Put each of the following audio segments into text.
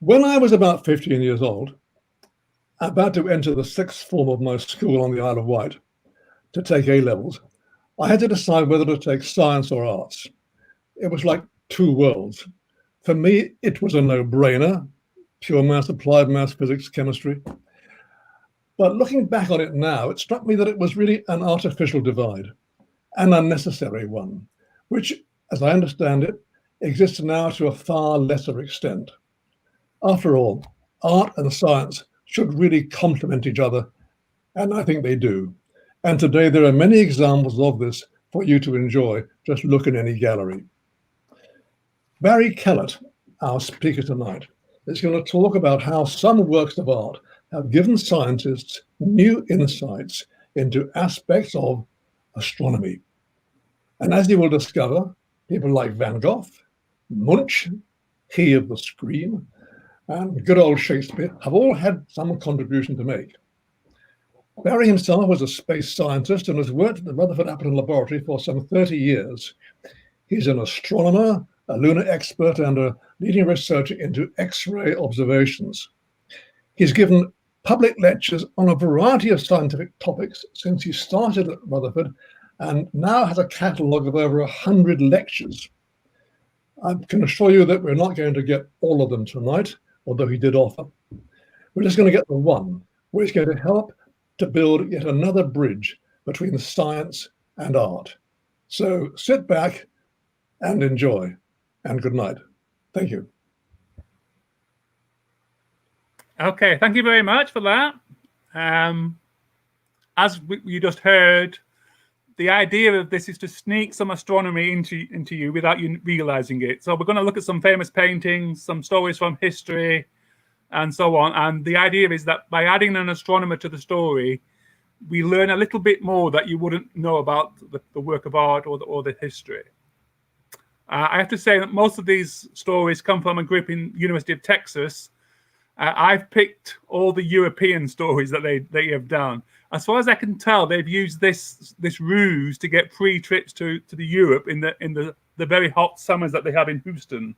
When I was about 15 years old, about to enter the sixth form of my school on the Isle of Wight to take A-levels, I had to decide whether to take science or arts. It was like two worlds. For me, it was a no-brainer, pure maths, applied maths, physics, chemistry. But looking back on it now, it struck me that it was really an artificial divide, an unnecessary one, which, as I understand it, exists now to a far lesser extent. After all, art and science should really complement each other, and I think they do. And today there are many examples of this for you to enjoy. Just look in any gallery. Barry Kellett, our speaker tonight, is going to talk about how some works of art have given scientists new insights into aspects of astronomy. And as you will discover, people like Van Gogh, Munch, he of the Scream, and good old Shakespeare have all had some contribution to make. Barry himself was a space scientist and has worked at the Rutherford Appleton Laboratory for some 30 years. He's an astronomer, a lunar expert, and a leading researcher into X-ray observations. He's given public lectures on a variety of scientific topics since he started at Rutherford, and now has a catalogue of over 100 lectures. I can assure you that we're not going to get all of them tonight, although he did offer. We're just going to get the one, where he's going to help to build yet another bridge between science and art. So sit back and enjoy, and good night. Thank you. Okay, thank you very much for that. As you just heard, the idea of this is to sneak some astronomy into you without you realizing it. So we're going to look at some famous paintings, some stories from history, and so on. And the idea is that by adding an astronomer to the story, we learn a little bit more that you wouldn't know about the work of art or the history. I have to say that most of these stories come from a group in University of Texas. I've picked all the European stories that they have done. As far as I can tell, they've used this ruse to get free trips to the Europe in the very hot summers that they have in Houston.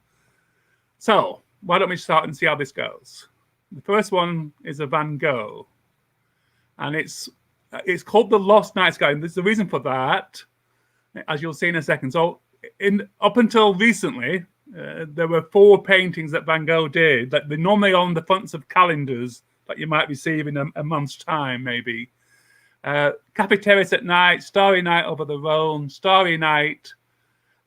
So why don't we start and see how this goes? The first one is a Van Gogh, and it's called The Lost Night Sky. And there's a reason for that, as you'll see in a second. So up until recently, there were 4 paintings that Van Gogh did that they're normally on the fronts of calendars that you might receive in a month's time, maybe. Cafe Terrace at Night, Starry Night over the Rhone, Starry Night,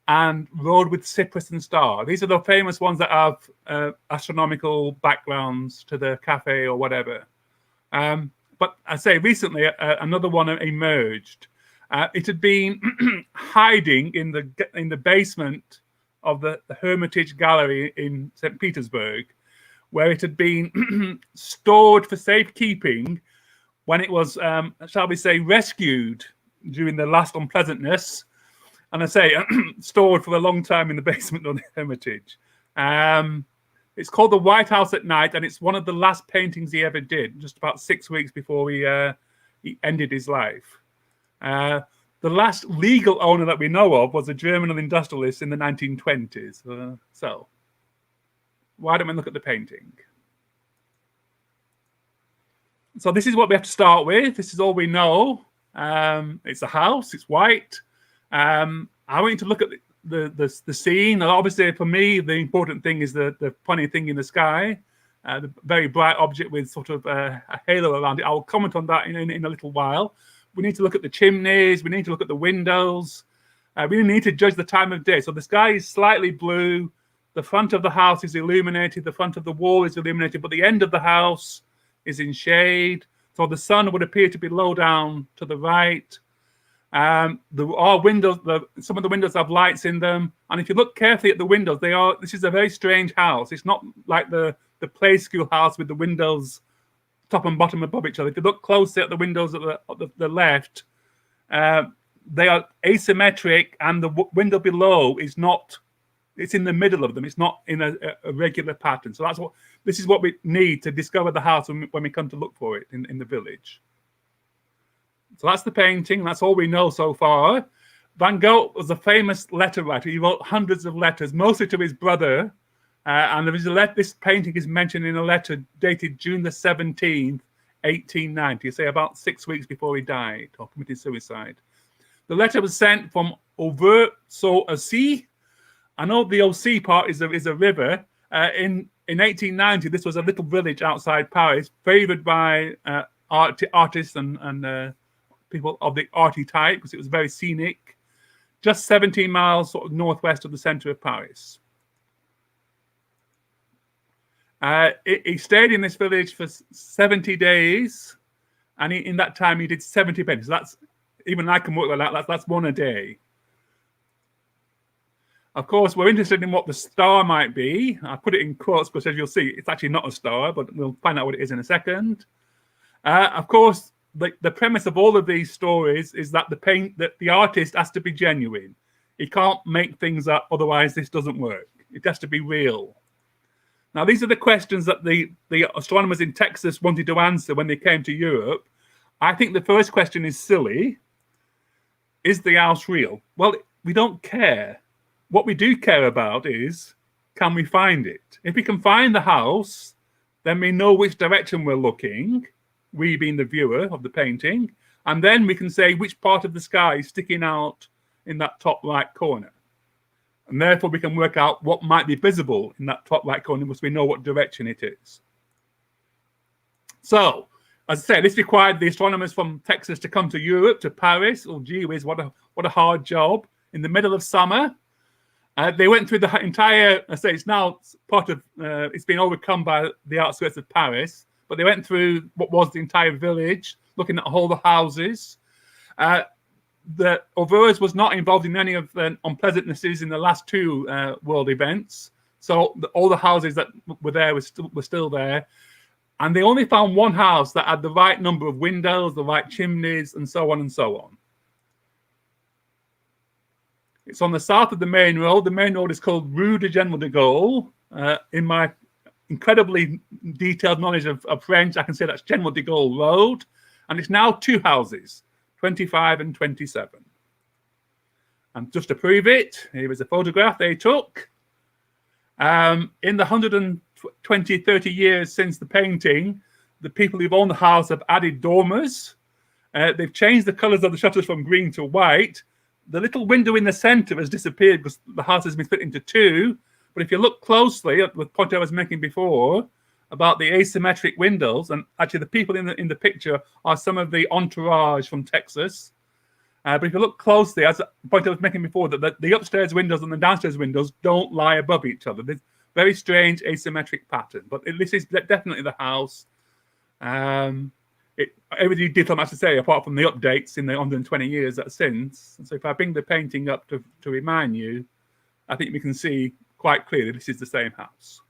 and Road with Cypress and Star. These are the famous ones that have astronomical backgrounds to the cafe or whatever. But I say recently, another one emerged. It had been hiding in the basement of the Hermitage Gallery in St. Petersburg, where it had been stored for safekeeping when it was, shall we say, rescued during the last unpleasantness. And I say, stored for a long time in the basement of the Hermitage. It's called The White House at Night, and it's one of the last paintings he ever did, just about 6 weeks before he ended his life. The last legal owner that we know of was a German industrialist in the 1920s. So why don't we look at the painting? So this is what we have to start with. This is all we know. It's a house. It's white. I want you to look at the scene. Obviously, for me, the important thing is the funny thing in the sky, the very bright object with sort of a halo around it. I will comment on that in a little while. We need to look at the chimneys. We need to look at the windows. We need to judge the time of day. So the sky is slightly blue. The front of the house is illuminated. The front of the wall is illuminated, but the end of the house is in shade. So the sun would appear to be low down to the right. There are windows. Some of the windows have lights in them. And if you look carefully at the windows, this is a very strange house. It's not like the play school house with the windows top and bottom above each other. If you look closely at the windows at the left, they are asymmetric, and the window below is not. It's in the middle of them. It's not in a regular pattern. So this is what we need to discover the house when we come to look for it in the village. So that's the painting. That's all we know so far. Van Gogh was a famous letter writer. He wrote hundreds of letters, mostly to his brother, And there is this painting is mentioned in a letter dated June the 17th, 1890, say about 6 weeks before he died or committed suicide. The letter was sent from Auvers-sur-Oise. I know the OC part is a river. In 1890, this was a little village outside Paris, favoured by artists and people of the arty type because it was very scenic, just 17 miles sort of northwest of the centre of Paris. He stayed in this village for 70 days, and in that time he did 70 paintings. That's, even I can work with that. That's one a day. Of course, we're interested in what the star might be. I put it in quotes because, as you'll see, it's actually not a star, but we'll find out what it is in a second. Of course, the premise of all of these stories is that the artist has to be genuine. He can't make things up, otherwise this doesn't work. It has to be real. Now, these are the questions that the astronomers in Texas wanted to answer when they came to Europe. I think the first question is silly. Is the house real? Well, we don't care. What we do care about is, can we find it? If we can find the house, then we know which direction we're looking, we being the viewer of the painting, and then we can say which part of the sky is sticking out in that top right corner. And therefore, we can work out what might be visible in that top right corner because we know what direction it is. So, as I said, this required the astronomers from Texas to come to Europe, to Paris. Oh, gee whiz, what a hard job. In the middle of summer. They went through the entire, I say it's now part of, it's been overcome by the outskirts of Paris, but they went through what was the entire village, looking at all the houses. The Auvers was not involved in any of the unpleasantnesses in the last two world events. So all the houses that were there were still there. And they only found one house that had the right number of windows, the right chimneys, and so on and so on. It's on the south of the main road. The main road is called Rue de General de Gaulle. In my incredibly detailed knowledge of French, I can say that's General de Gaulle Road. And it's now two houses, 25 and 27. And just to prove it, here is a photograph they took. In the 120, 30 years since the painting, the people who've owned the house have added dormers. They've changed the colours of the shutters from green to white. The little window in the centre has disappeared because the house has been split into two. But if you look closely at the point I was making before about the asymmetric windows, and actually the people in the picture are some of the entourage from Texas. But if you look closely, as the point I was making before, that the upstairs windows and the downstairs windows don't lie above each other. There's very strange asymmetric pattern. But this is definitely the house. Everything detailed, I have to say, apart from the updates in the 120 years that's since. And so if I bring the painting up to remind you, I think we can see quite clearly this is the same house.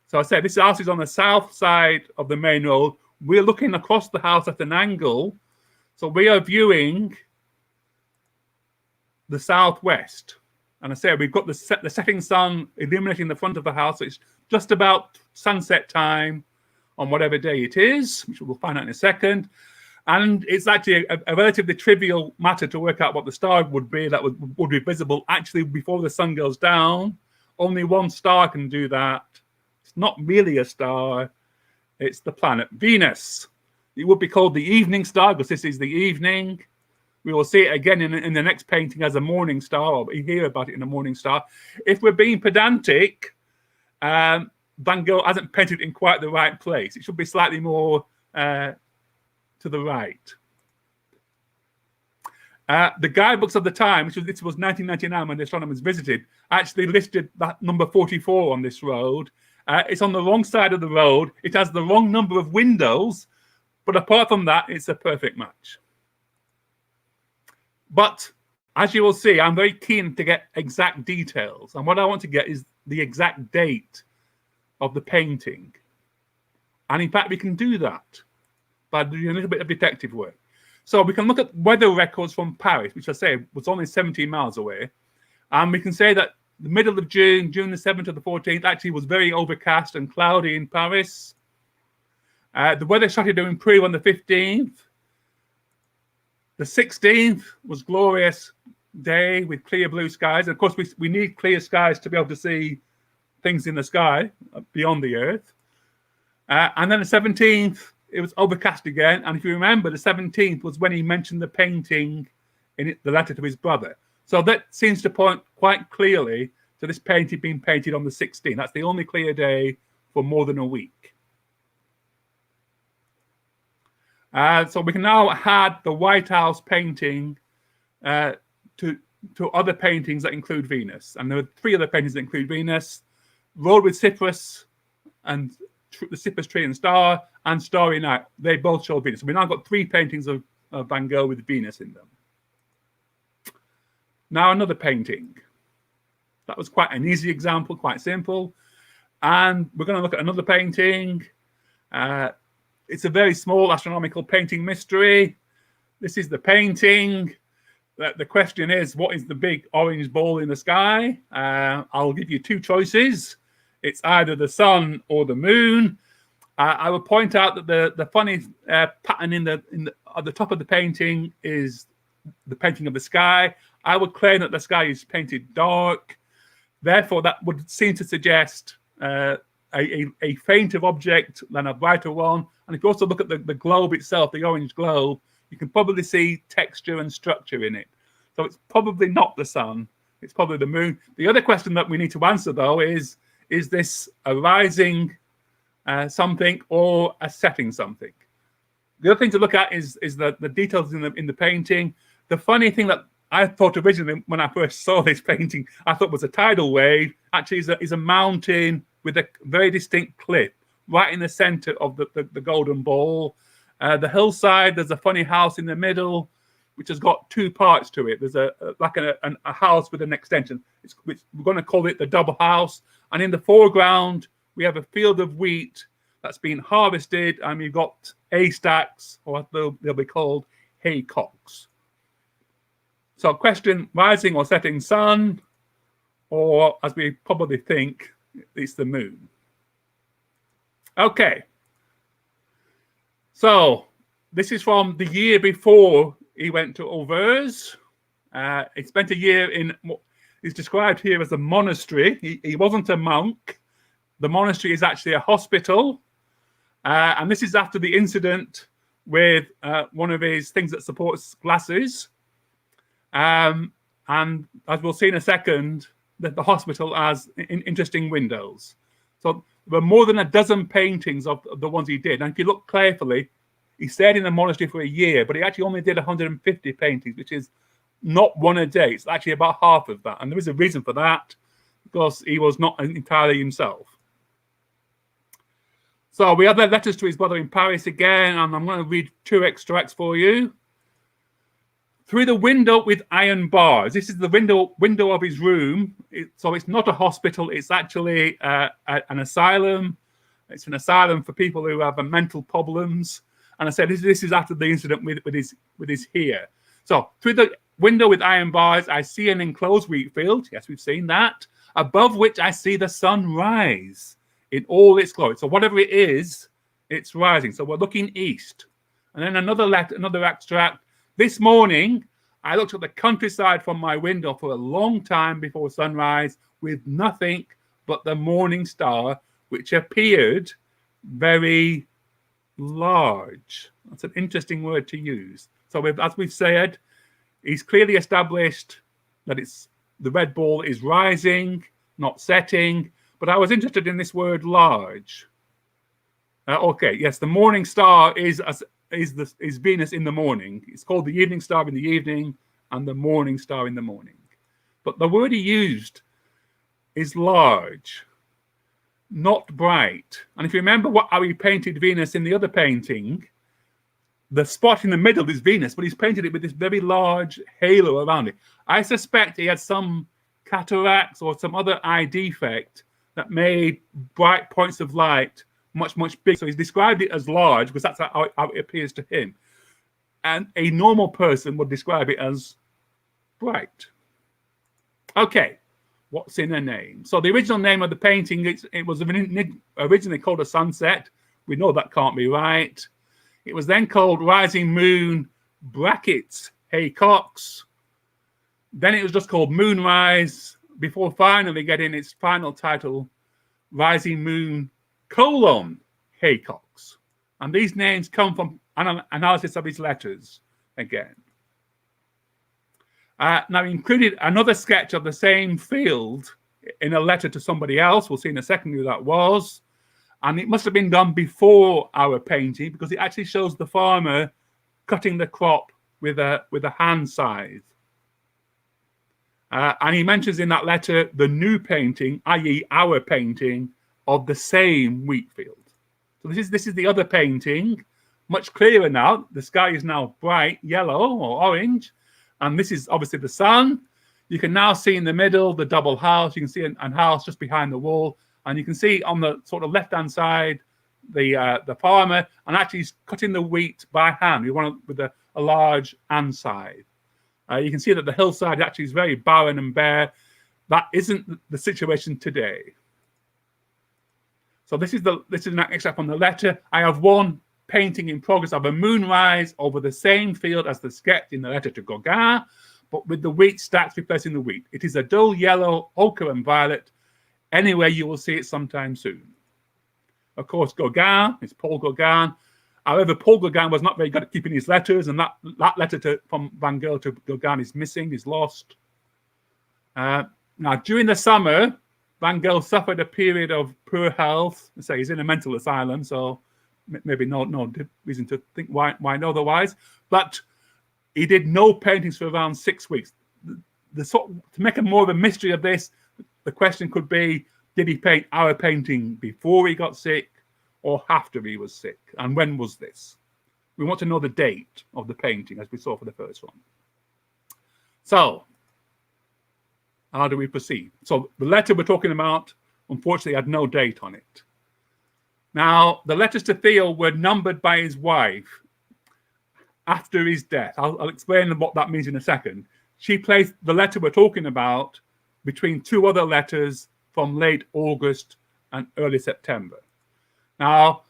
So I said this house is on the south side of the main road. We're looking across the house at an angle. So we are viewing the southwest. And I say we've got the setting sun illuminating the front of the house. So it's just about sunset time on whatever day it is, which we'll find out in a second. And it's actually a relatively trivial matter to work out what the star would be that would be visible actually before the sun goes down. Only one star can do that. It's not really a star. It's the planet Venus. It would be called the evening star because this is the evening. We will see it again in the next painting as a morning star, or you hear about it in a morning star. If we're being pedantic, Van Gogh hasn't painted it in quite the right place. It should be slightly more to the right. The guidebooks of the time, this was 1999 when the astronomers visited, actually listed that number 44 on this road. It's on the wrong side of the road. It has the wrong number of windows, but apart from that, it's a perfect match. But as you will see, I'm very keen to get exact details. And what I want to get is the exact date of the painting. And in fact, we can do that by doing a little bit of detective work. So we can look at weather records from Paris, which I say was only 17 miles away. And we can say that the middle of June, June the 7th to the 14th, actually was very overcast and cloudy in Paris. The weather started to improve on the 15th. The 16th was glorious day with clear blue skies. And of course, we need clear skies to be able to see things in the sky beyond the Earth. And then the 17th, it was overcast again. And if you remember, the 17th was when he mentioned the painting in the letter to his brother. So that seems to point quite clearly to this painting being painted on the 16th. That's the only clear day for more than a week. So we can now add the White House painting to other paintings that include Venus. And there are 3 other paintings that include Venus: Road with Cypress, and the Cypress Tree and Star, and Starry Night. They both show Venus. So we've now got 3 paintings of Van Gogh with Venus in them. Now another painting. That was quite an easy example, quite simple. And we're going to look at another painting. It's a very small astronomical painting mystery. This is the painting. The question is, what is the big orange ball in the sky? I'll give you 2 choices. It's either the sun or the moon. I will point out that the funny pattern at the top of the painting is the painting of the sky. I would claim that the sky is painted dark. Therefore, that would seem to suggest a fainter object than a brighter one. And if you also look at the globe itself, the orange globe, you can probably see texture and structure in it. So it's probably not the sun. It's probably the moon. The other question that we need to answer, though, is this a rising something or a setting something? The other thing to look at is the details in the painting. The funny thing that I thought originally when I first saw this painting, I thought was a tidal wave, actually is a mountain with a very distinct cliff right in the center of the golden ball. The hillside, there's a funny house in the middle, which has got 2 parts to it. There's a house with an extension, which we're going to call it the double house. And in the foreground, we have a field of wheat that's been harvested, and we've got haystacks, or they'll be called haycocks. So question, rising or setting sun, or as we probably think, it's the moon. Okay. So this is from the year before he went to Auvers. He spent a year in what is described here as a monastery. He wasn't a monk. The monastery is actually a hospital. And this is after the incident with one of his things that supports glasses. And as we'll see in a second, the hospital has interesting windows. So there were more than a dozen paintings of the ones he did. And if you look carefully, he stayed in the monastery for a year, but he actually only did 150 paintings, which is not one a day. It's actually about half of that. And there is a reason for that, because he was not entirely himself. So we have the letters to his brother in Paris again, and I'm going to read 2 extracts for you. Through the window with iron bars. This is the window of his room. So it's not a hospital. It's actually an asylum. It's an asylum for people who have mental problems. And I said this is after the incident with his hair. So through the window with iron bars, I see an enclosed wheat field. Yes, we've seen that. Above which I see the sun rise in all its glory. So whatever it is, it's rising. So we're looking east. And then another extract. This morning, I looked at the countryside from my window for a long time before sunrise with nothing but the morning star, which appeared very large. That's an interesting word to use. So as we've said, he's clearly established that the red ball is rising, not setting. But I was interested in this word large. Okay, yes, the morning star is Venus in the morning. It's called the evening star in the evening and the morning star in the morning. But the word he used is large, not bright. And if you remember how he painted Venus in the other painting, the spot in the middle is Venus, but he's painted it with this very large halo around it. I suspect he had some cataracts or some other eye defect that made bright points of light much, much bigger. So he's described it as large because that's how it appears to him. And a normal person would describe it as bright. Okay, what's in a name? So the original name of the painting, it was originally called a sunset. We know that can't be right. It was then called Rising Moon brackets Haycocks. Then it was just called Moonrise before finally getting its final title rising moon, Haycox. And these names come from analysis of his letters again. Now, he included another sketch of the same field in a letter to somebody else. We'll see in a second who that was. And it must have been done before our painting, because it actually shows the farmer cutting the crop with a hand scythe. And he mentions in that letter the new painting, i.e. our painting, of the same wheat field. So this is the other painting, much clearer now. The sky is now bright yellow or orange, and this is obviously the sun. You can now see in the middle the double house. You can see a house just behind the wall, and you can see on the sort of left-hand side the farmer, and actually he's cutting the wheat by hand. With a large hand scythe. You can see that the hillside actually is very barren and bare. That isn't the situation today. So this is an extract from the letter. I have one painting in progress of a moonrise over the same field as the sketch in the letter to Gogh, but with the wheat stacks replacing the wheat. It is a dull yellow, ochre and violet. Anyway, you will see it sometime soon. Of course, Gauguin is Paul Gauguin. However, Paul Gauguin was not very good at keeping his letters, and that letter from Van Gogh to Gauguin is missing, is lost. Now, during the summer, Van Gogh suffered a period of poor health. So he's in a mental asylum, so maybe no reason to think why otherwise. But he did no paintings for around 6 weeks. To make a more of a mystery of this, the question could be, did he paint our painting before he got sick or after he was sick? And when was this? We want to know the date of the painting, as we saw for the first one. So, how do we proceed? So the letter we're talking about, unfortunately, had no date on it. Now, the letters to Theo were numbered by his wife after his death. I'll explain what that means in a second. She placed the letter we're talking about between two other letters from late August and early September. Now,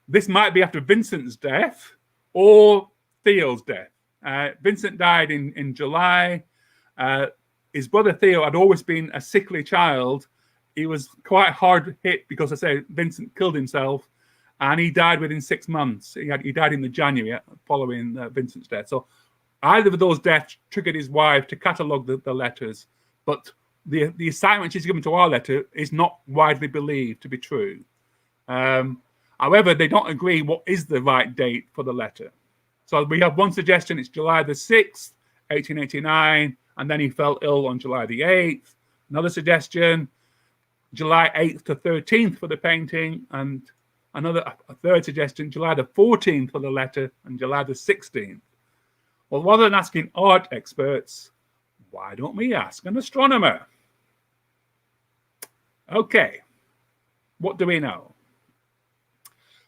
this might be after Vincent's death or Theo's death. Vincent died in July. His brother Theo had always been a sickly child. He was quite hard hit because, I say, Vincent killed himself, and he died within 6 months. He died in the January following Vincent's death. So either of those deaths triggered his wife to catalogue the letters, but the assignment she's given to our letter is not widely believed to be true. However, they don't agree what is the right date for the letter. So we have one suggestion, it's July the 6th, 1889, and then he fell ill on July the 8th. Another suggestion, July 8th to 13th for the painting, and a third suggestion, July the 14th for the letter, and July the 16th. Well, rather than asking art experts, why don't we ask an astronomer? Okay, what do we know?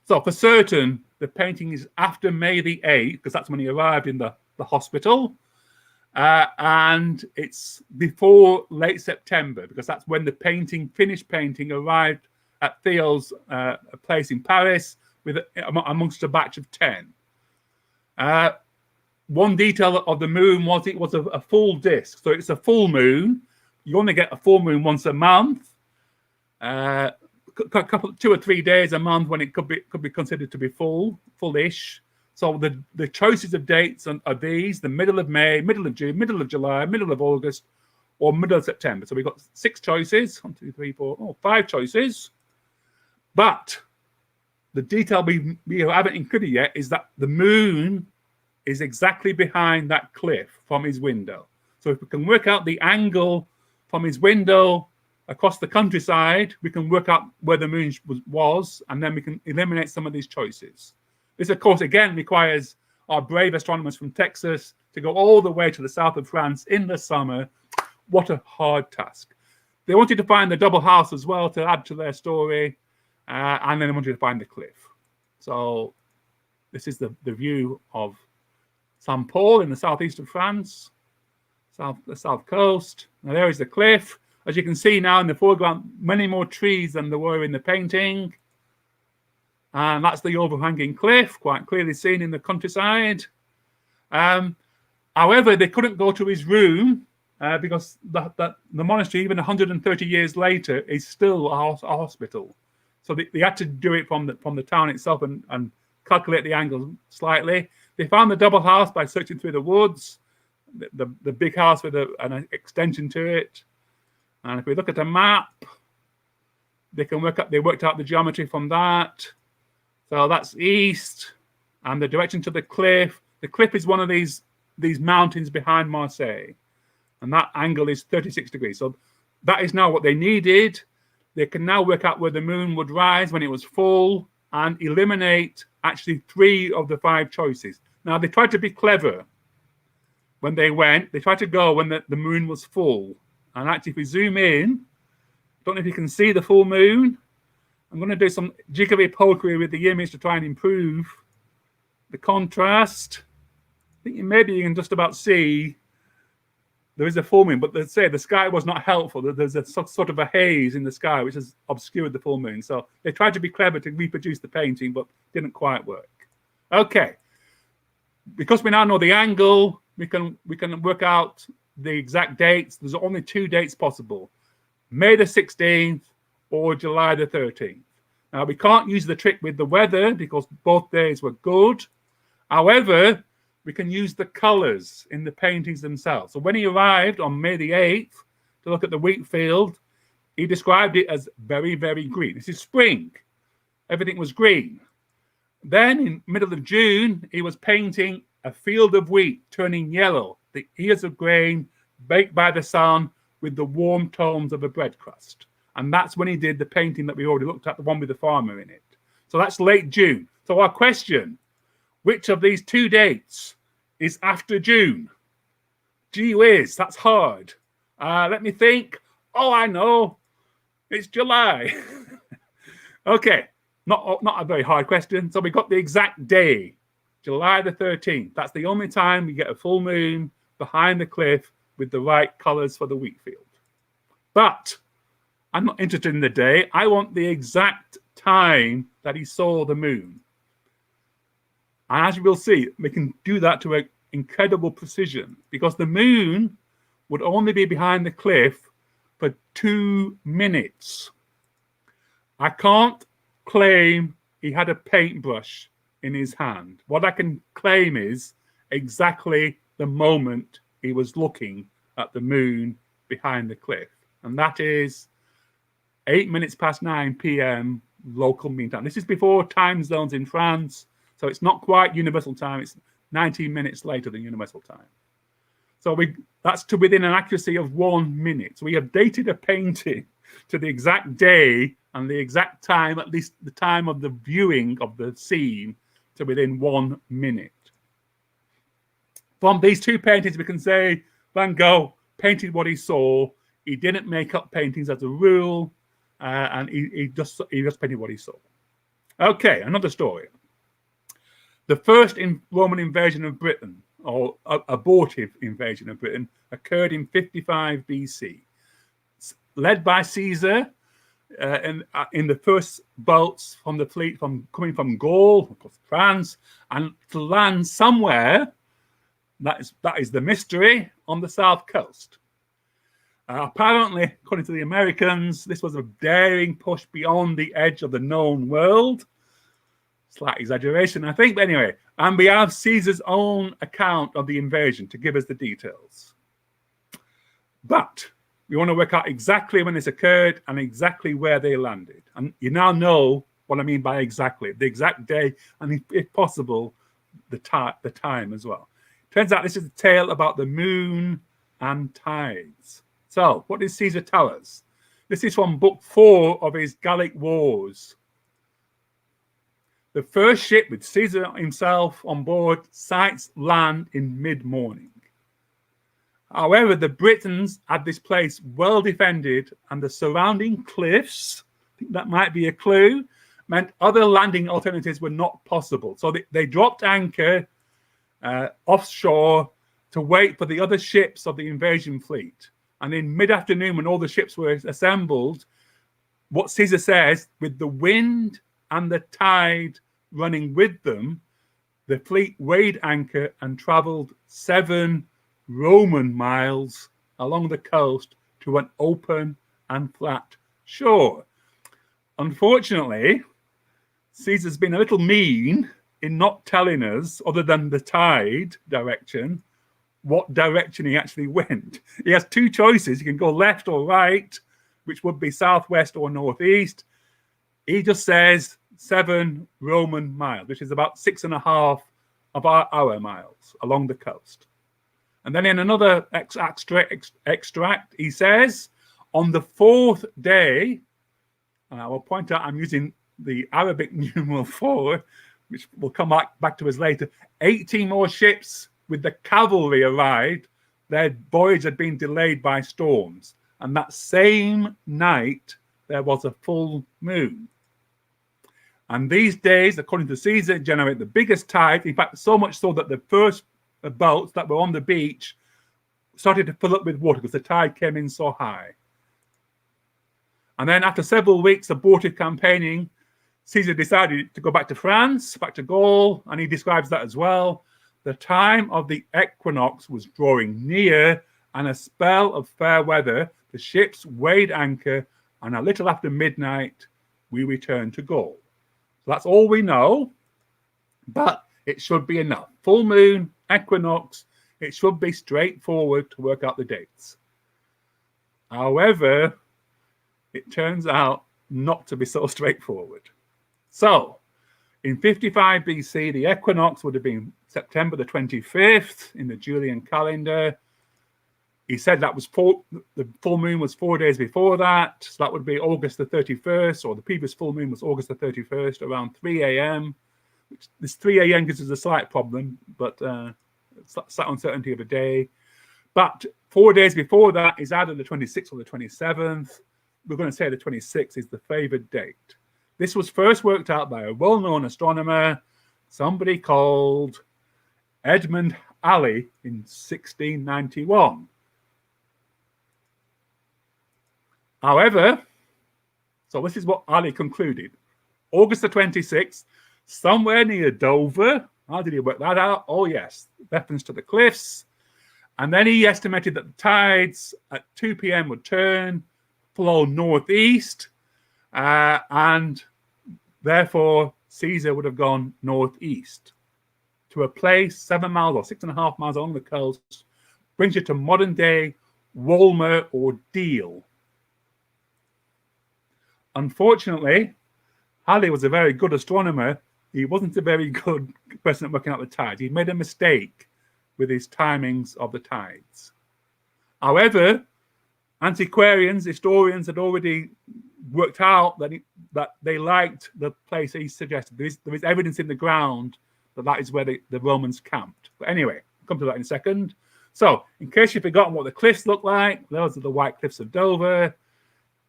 So for certain, the painting is after May the 8th, because that's when he arrived in the hospital. And it's before late September, because that's when the finished painting, arrived at Theo's place in Paris amongst a batch of 10. One detail of the moon was it was a full disk. So it's a full moon. You only get a full moon once a month. 2 or 3 days a month when it could be considered to be fullish. So the choices of dates are these: the middle of May, middle of June, middle of July, middle of August, or middle of September. So we've got 6 choices. 5 choices. But the detail we haven't included yet is that the moon is exactly behind that cliff from his window. So if we can work out the angle from his window across the countryside, we can work out where the moon was, and then we can eliminate some of these choices. This, of course, again requires our brave astronomers from Texas to go all the way to the south of France in the summer. What a hard task. They wanted to find the double house as well to add to their story, and then they wanted to find the cliff. So this is the view of St. Paul in the southeast of France, the south coast. Now there is the cliff. As you can see now in the foreground, many more trees than there were in the painting. And that's the overhanging cliff, quite clearly seen in the countryside. However, they couldn't go to his room because the monastery, even 130 years later, is still a hospital. So they had to do it from the town itself and calculate the angle slightly. They found the double house by searching through the woods, the big house with an extension to it. And if we look at a map, they worked out the geometry from that. So that's east, and the direction to the cliff. The cliff is one of these mountains behind Marseille, and that angle is 36 degrees. So that is now what they needed. They can now work out where the moon would rise when it was full and eliminate actually 3 of the 5 choices. Now, they tried to be clever when they went. They tried to go when the moon was full. And actually, if we zoom in, don't know if you can see the full moon. I'm going to do some jiggery pokery with the image to try and improve the contrast. I think maybe you can just about see there is a full moon, but they say the sky was not helpful. There's a sort of a haze in the sky which has obscured the full moon. So they tried to be clever to reproduce the painting, but didn't quite work. Okay, because we now know the angle, we can work out the exact dates. There's only 2 dates possible: May the 16th or July the 13th. Now, we can't use the trick with the weather because both days were good. However, we can use the colors in the paintings themselves. So when he arrived on May the 8th to look at the wheat field, he described it as very, very green. This is spring. Everything was green. Then in middle of June, he was painting a field of wheat turning yellow, the ears of grain baked by the sun with the warm tones of a bread crust. And that's when he did the painting that we already looked at, the one with the farmer in it. So that's late June. So our question, which of these 2 dates is after June? Gee whiz, that's hard. Let me think. Oh, I know. It's July. Okay, not a very hard question. So we got the exact day, July the 13th. That's the only time we get a full moon behind the cliff with the right colors for the wheat field. But I'm not interested in the day. I want the exact time that he saw the moon. And as you will see, we can do that to an incredible precision because the moon would only be behind the cliff for 2 minutes. I can't claim he had a paintbrush in his hand. What I can claim is exactly the moment he was looking at the moon behind the cliff. And that is 8 minutes past 9 p.m. local mean time. This is before time zones in France. So it's not quite universal time. It's 19 minutes later than universal time. So that's to within an accuracy of 1 minute. So we have dated a painting to the exact day and the exact time, at least the time of the viewing of the scene, to within 1 minute. From these 2 paintings, we can say Van Gogh painted what he saw. He didn't make up paintings as a rule, and he just painted what he saw. Okay, another story. The first Roman invasion of Britain, or abortive invasion of Britain, occurred in 55 BC. Led by Caesar in the first boats from the fleet coming from Gaul, of course, France, and to land somewhere, that is the mystery, on the south coast. Apparently, according to the Americans, this was a daring push beyond the edge of the known world. Slight exaggeration, I think, but anyway. And we have Caesar's own account of the invasion to give us the details. But we want to work out exactly when this occurred and exactly where they landed. And you now know what I mean by exactly, the exact day, and if possible, the time as well. Turns out this is a tale about the moon and tides. So, what did Caesar tell us? This is from book 4 of his Gallic Wars. The first ship with Caesar himself on board sights land in mid-morning. However, the Britons had this place well defended, and the surrounding cliffs, I think that might be a clue, meant other landing alternatives were not possible. So they dropped anchor offshore to wait for the other ships of the invasion fleet. And in mid-afternoon, when all the ships were assembled, what Caesar says, with the wind and the tide running with them, the fleet weighed anchor and traveled 7 Roman miles along the coast to an open and flat shore. Unfortunately, Caesar's been a little mean in not telling us, other than the tide direction, what direction he actually went. He has two choices. He can go left or right, which would be southwest or northeast. He just says 7 Roman miles, which is about 6.5 of our miles along the coast. And then in another extract, he says, on the 4th day, and I will point out I'm using the Arabic numeral 4, which will come back to us later, 18 more ships with the cavalry arrived. Their voyage had been delayed by storms. And that same night, there was a full moon. And these days, according to Caesar, generate the biggest tide. In fact, so much so that the first boats that were on the beach started to fill up with water because the tide came in so high. And then after several weeks of abortive campaigning, Caesar decided to go back to France, back to Gaul, and he describes that as well. The time of the equinox was drawing near, and a spell of fair weather, the ships weighed anchor, and a little after midnight, we returned to Gaul. So that's all we know, but it should be enough. Full moon, equinox, it should be straightforward to work out the dates. However, it turns out not to be so straightforward. So, in 55 BC, the equinox would have been September the 25th in the Julian calendar. He said that was the full moon was 4 days before that. So that would be August the 31st, or the previous full moon was August the 31st, around 3 a.m. Which this 3 a.m. gives us a slight problem, but slight uncertainty of a day. But 4 days before that is either the 26th or the 27th. We're going to say the 26th is the favored date. This was first worked out by a well-known astronomer, somebody called Edmund Halley in 1691. However, so this is what Halley concluded. August the 26th, somewhere near Dover. How did he work that out? Oh, yes, reference to the cliffs. And then he estimated that the tides at 2 p.m. would turn, flow northeast, and therefore Caesar would have gone northeast to a place 7 miles or 6.5 miles along the coast, brings you to modern day Walmer or Deal. Unfortunately, Halley was a very good astronomer. He wasn't a very good person at working out the tides. He made a mistake with his timings of the tides. However, antiquarians, historians had already worked out that they liked the place he suggested. There is evidence in the ground that is where the Romans camped. But anyway, I'll come to that in a second. So, in case you've forgotten what the cliffs look like, those are the White Cliffs of Dover.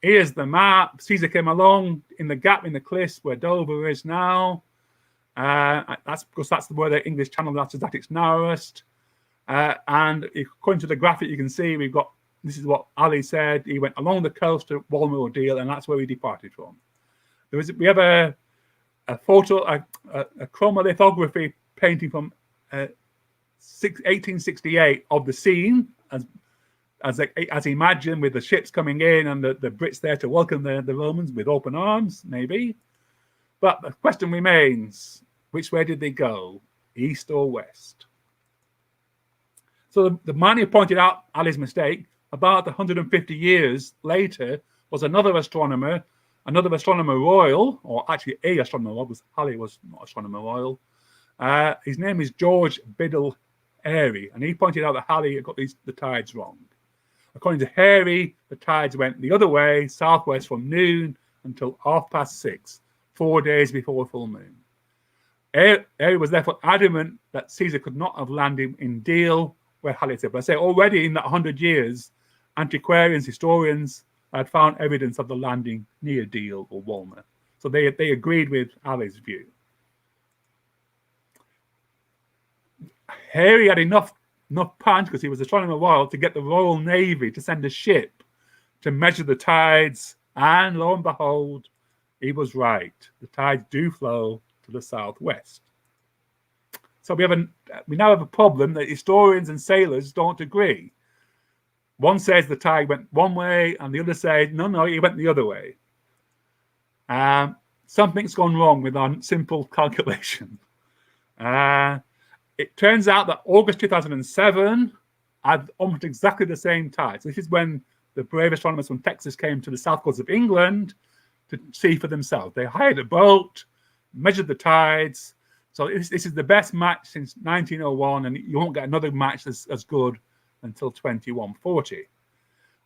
Here's the map. Caesar came along in the gap in the cliffs where Dover is now. That's because that's where the English Channel is at its narrowest. And according to the graphic, you can see we've got, this is what Halley said. He went along the coast to Walmer or Deal, and that's where we departed from. We have a photo, a chromolithography painting from 1868 of the scene as imagined, with the ships coming in and the Brits there to welcome the Romans with open arms, maybe. But the question remains, which way did they go, east or west? So the man who pointed out Halley's mistake about 150 years later was another astronomer royal, or actually a astronomer royal, because Halley was not astronomer royal. His name is George Biddle Airy, and he pointed out that Halley had got the tides wrong. According to Airy, the tides went the other way, southwest from noon until 6:30, 4 days before full moon. Airy was therefore adamant that Caesar could not have landed in Deal, where Halley said. But I say already in that 100 years, antiquarians, historians had found evidence of the landing near Deal or Walmer. So they agreed with Halley's view. Airy had enough punch, because he was astronomer royal, to get the Royal Navy to send a ship to measure the tides, and lo and behold, he was right. The tides do flow to the southwest. So we now have a problem that historians and sailors don't agree. One says the tide went one way, and the other says, no, it went the other way. Something's gone wrong with our simple calculation. It turns out that August 2007 had almost exactly the same tide. So this is when the brave astronomers from Texas came to the south coast of England to see for themselves. They hired a boat, measured the tides. So this is the best match since 1901, and you won't get another match as good until 2140.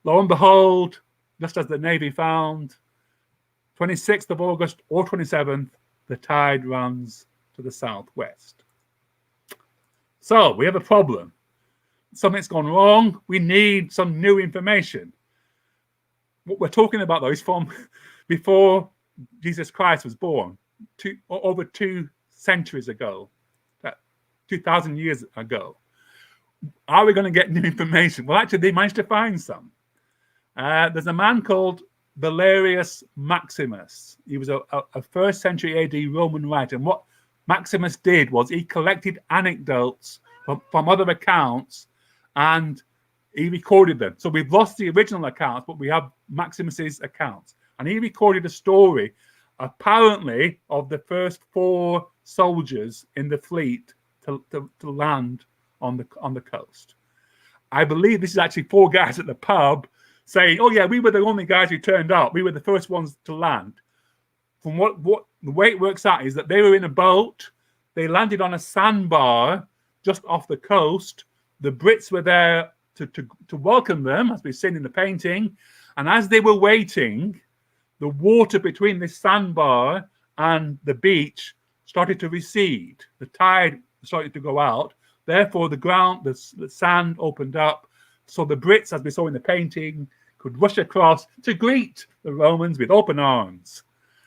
Lo and behold, just as the Navy found, 26th of August or 27th, the tide runs to the southwest. So we have a problem. Something's gone wrong. We need some new information. What we're talking about, though, is from before Jesus Christ was born, over 2 centuries ago, 2,000 years ago. Are we going to get new information? Well, actually, they managed to find some. There's a man called Valerius Maximus. He was a 1st century AD Roman writer. And what Maximus did was he collected anecdotes from other accounts and he recorded them. So we've lost the original accounts, but we have Maximus's accounts. And he recorded a story, apparently, of the first 4 soldiers in the fleet to land on the coast. I believe this is actually 4 guys at the pub saying, oh yeah, we were the only guys who turned up. We were the first ones to land. From what the way it works out is that they were in a boat. They landed on a sandbar just off the coast. The Brits were there to welcome them, as we've seen in the painting. And as they were waiting, the water between this sandbar and the beach started to recede. The tide started to go out. Therefore, the ground, the sand opened up. So the Brits, as we saw in the painting, could rush across to greet the Romans with open arms.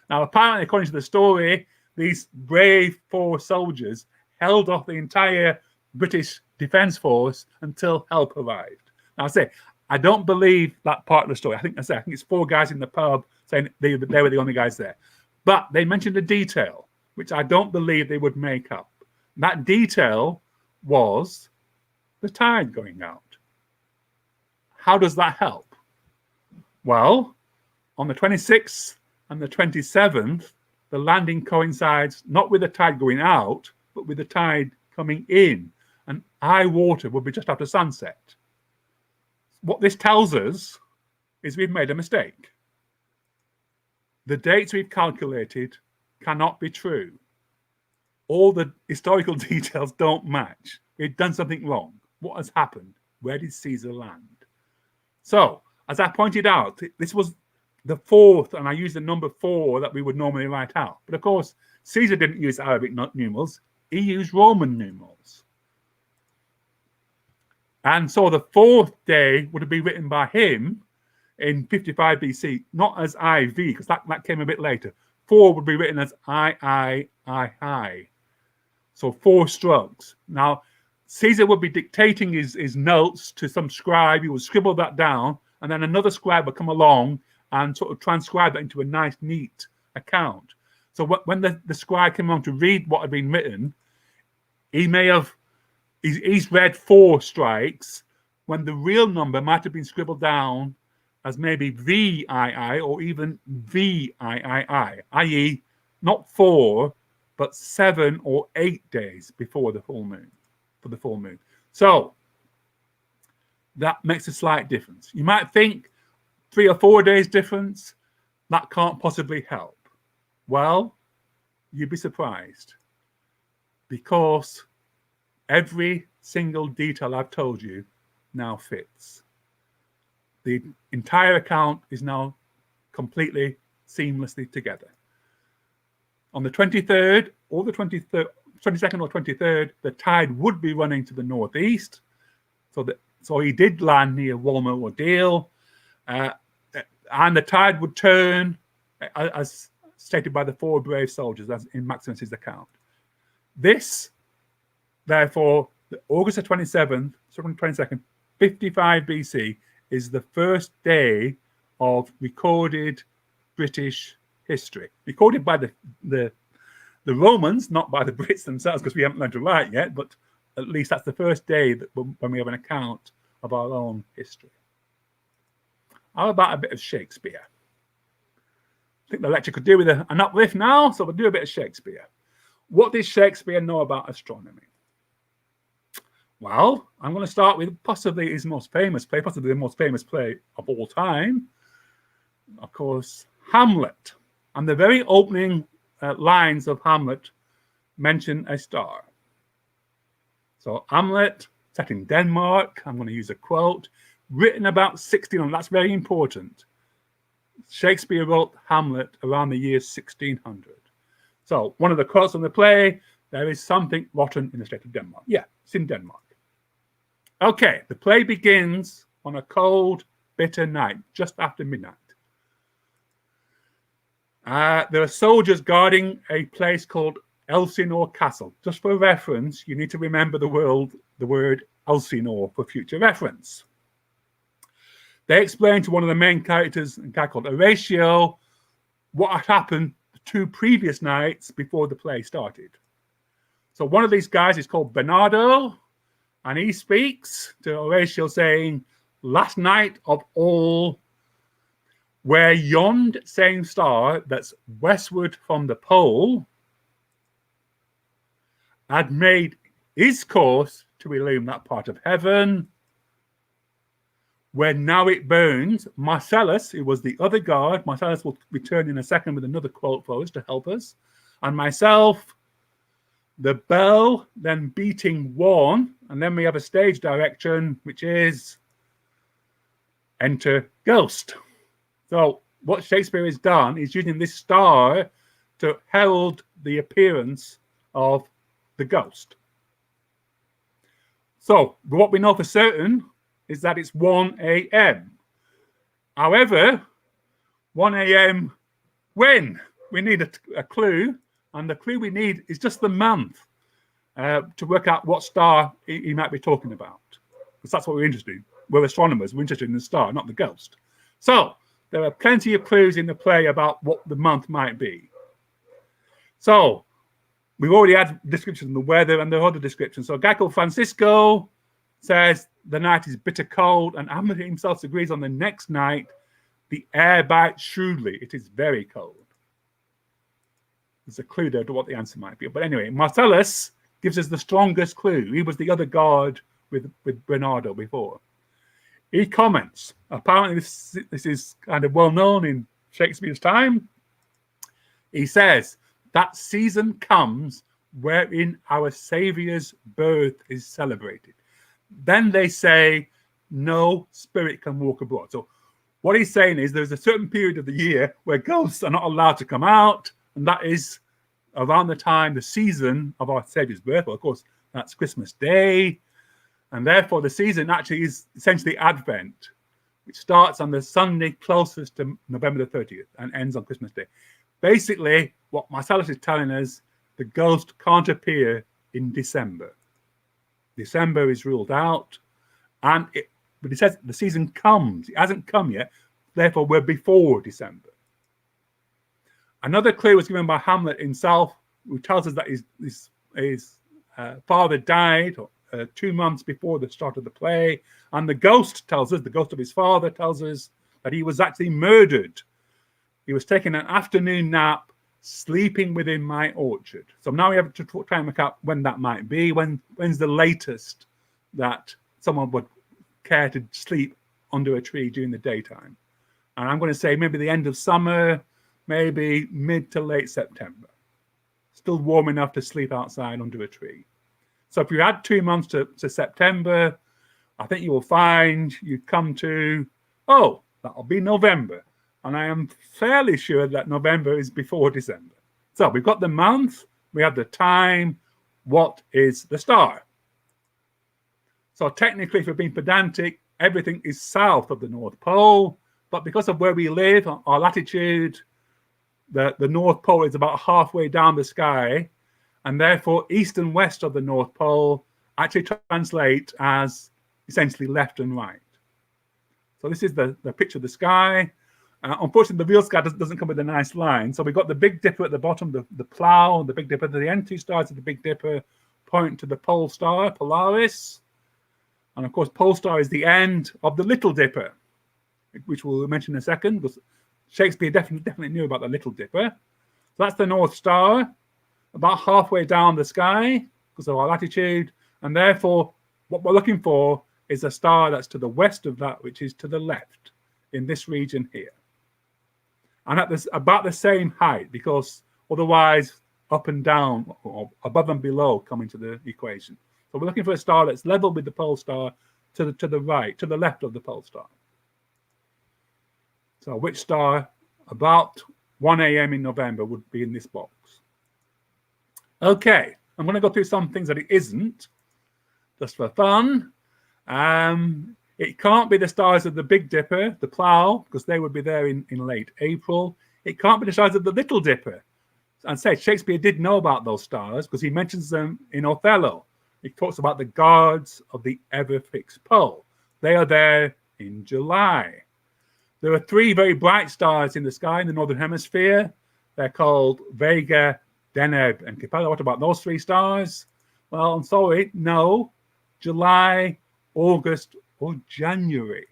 Now, apparently, according to the story, these brave 4 soldiers held off the entire British defence force until help arrived. Now, I say, I don't believe that part of the story. I think it's 4 guys in the pub saying they were the only guys there. But they mentioned a detail, which I don't believe they would make up. That detail was the tide going out. How does that help? Well, on the 26th and the 27th, the landing coincides not with the tide going out, but with the tide coming in. And high water will be just after sunset. What this tells us is we've made a mistake. The dates we've calculated cannot be true. All the historical details don't match. We've done something wrong. What has happened? Where did Caesar land? So, as I pointed out, this was the 4th, and I used the number 4 that we would normally write out. But of course, Caesar didn't use Arabic numerals. He used Roman numerals. And so the 4th day would have been written by him in 55 BC, not as IV, because that came a bit later. 4 would be written as I. So 4 strokes. Now, Caesar would be dictating his notes to some scribe. He would scribble that down, and then another scribe would come along and sort of transcribe that into a nice, neat account. So when the scribe came along to read what had been written, he's read 4 strikes when the real number might have been scribbled down as maybe VII or even VIII, i.e. not 4, but 7 or 8 days before the full moon, for the full moon. So that makes a slight difference. You might think 3 or 4 days difference, that can't possibly help. Well, you'd be surprised, because every single detail I've told you now fits. The entire account is now completely seamlessly together. On the 23rd or the 22nd or 23rd, the tide would be running to the northeast. So he did land near Walmer or Deal, and the tide would turn, as stated by the 4 brave soldiers, as in Maximus's account. This, therefore, August the 27th, 22nd, 55 BC, is the first day of recorded British history. Recorded by the Romans, not by the Brits themselves, because we haven't learned to write yet, but at least that's the first day that when we have an account of our own history. How about a bit of Shakespeare? I think the lecture could do with an uplift now, so we'll do a bit of Shakespeare. What did Shakespeare know about astronomy? Well, I'm going to start with possibly his most famous play, possibly the most famous play of all time. Of course, Hamlet. And the very opening lines of Hamlet mention a star. So Hamlet, set in Denmark, I'm going to use a quote, written about 1600. That's very important. Shakespeare wrote Hamlet around the year 1600. So one of the quotes from the play, there is something rotten in the state of Denmark. Yeah, it's in Denmark. Okay, the play begins on a cold, bitter night, just after midnight. There are soldiers guarding a place called Elsinore Castle. Just for reference, you need to remember the word Elsinore for future reference. They explain to one of the main characters, a guy called Horatio, what had happened the 2 previous nights before the play started. So one of these guys is called Bernardo, and he speaks to Horatio saying, last night of all, where yond same star that's westward from the pole had made his course to illumine that part of heaven, where now it burns, Marcellus, who was the other guard, Marcellus will return in a second with another quote for us to help us, and myself, the bell then beating 1, and then we have a stage direction, which is enter ghost. So what Shakespeare has done is using this star to herald the appearance of the ghost. So what we know for certain is that it's 1 a.m. However, 1 a.m. when? We need a clue, and the clue we need is just the month to work out what star he might be talking about. Because that's what we're interested in. We're astronomers, we're interested in the star, not the ghost. So there are plenty of clues in the play about what the month might be. So we've already had descriptions of the weather and the other descriptions. So a guy called Francisco says the night is bitter cold, and Hamlet himself agrees on the next night the air bites shrewdly. It is very cold. There's a clue there to what the answer might be. But anyway, Marcellus gives us the strongest clue. He was the other guard with Bernardo before. He comments, apparently this is kind of well known in Shakespeare's time. He says, that season comes wherein our Saviour's birth is celebrated. Then they say, no spirit can walk abroad. So what he's saying is there's a certain period of the year where ghosts are not allowed to come out, and that is around the time, the season of our Saviour's birth. Well, of course, that's Christmas Day. And therefore, the season actually is essentially Advent, which starts on the Sunday closest to November the 30th and ends on Christmas Day. Basically, what Marcellus is telling us, the ghost can't appear in December. December is ruled out. But he says the season comes. It hasn't come yet. Therefore, we're before December. Another clue was given by Hamlet himself, who tells us that his father died 2 months before the start of the play. And the ghost tells us, the ghost of his father tells us that he was actually murdered. He was taking an afternoon nap, sleeping within my orchard. So now we have to try and work out when that might be. When's the latest that someone would care to sleep under a tree during the daytime? And I'm going to say maybe the end of summer, maybe mid to late September. Still warm enough to sleep outside under a tree. So if you add 2 months to September, I think you will find you come to, oh, that'll be November. And I am fairly sure that November is before December. So we've got the month, we have the time. What is the star? So technically, if we're being pedantic, everything is south of the North Pole. But because of where we live, our latitude, the North Pole is about halfway down the sky. And therefore, east and west of the North Pole actually translate as essentially left and right. So this is the picture of the sky. Unfortunately, the real sky doesn't come with a nice line. So we've got the Big Dipper at the bottom, the plough, the Big Dipper. The end 2 stars of the Big Dipper point to the pole star, Polaris. And of course, pole star is the end of the Little Dipper. which we'll mention in a second, because Shakespeare definitely knew about the Little Dipper. So that's the North Star, about halfway down the sky because of our latitude, and therefore what we're looking for is a star that's to the west of that, which is to the left in this region here. And at this about the same height, because otherwise up and down or above and below come into the equation. So we're looking for a star that's level with the pole star to the right, to the left of the pole star. So which star about 1 a.m. in November would be in this box? Okay, I'm going to go through some things that it isn't, just for fun. It can't be the stars of the Big Dipper, the Plough, because they would be there in late April. It can't be the stars of the Little Dipper. And say Shakespeare did know about those stars because he mentions them in Othello. He talks about the guards of the ever-fixed pole. They are there in July. There are 3 very bright stars in the sky in the Northern Hemisphere. They're called Vega, Deneb, and Capella. What about those 3 stars? Well, I'm sorry, no. July, August, or January.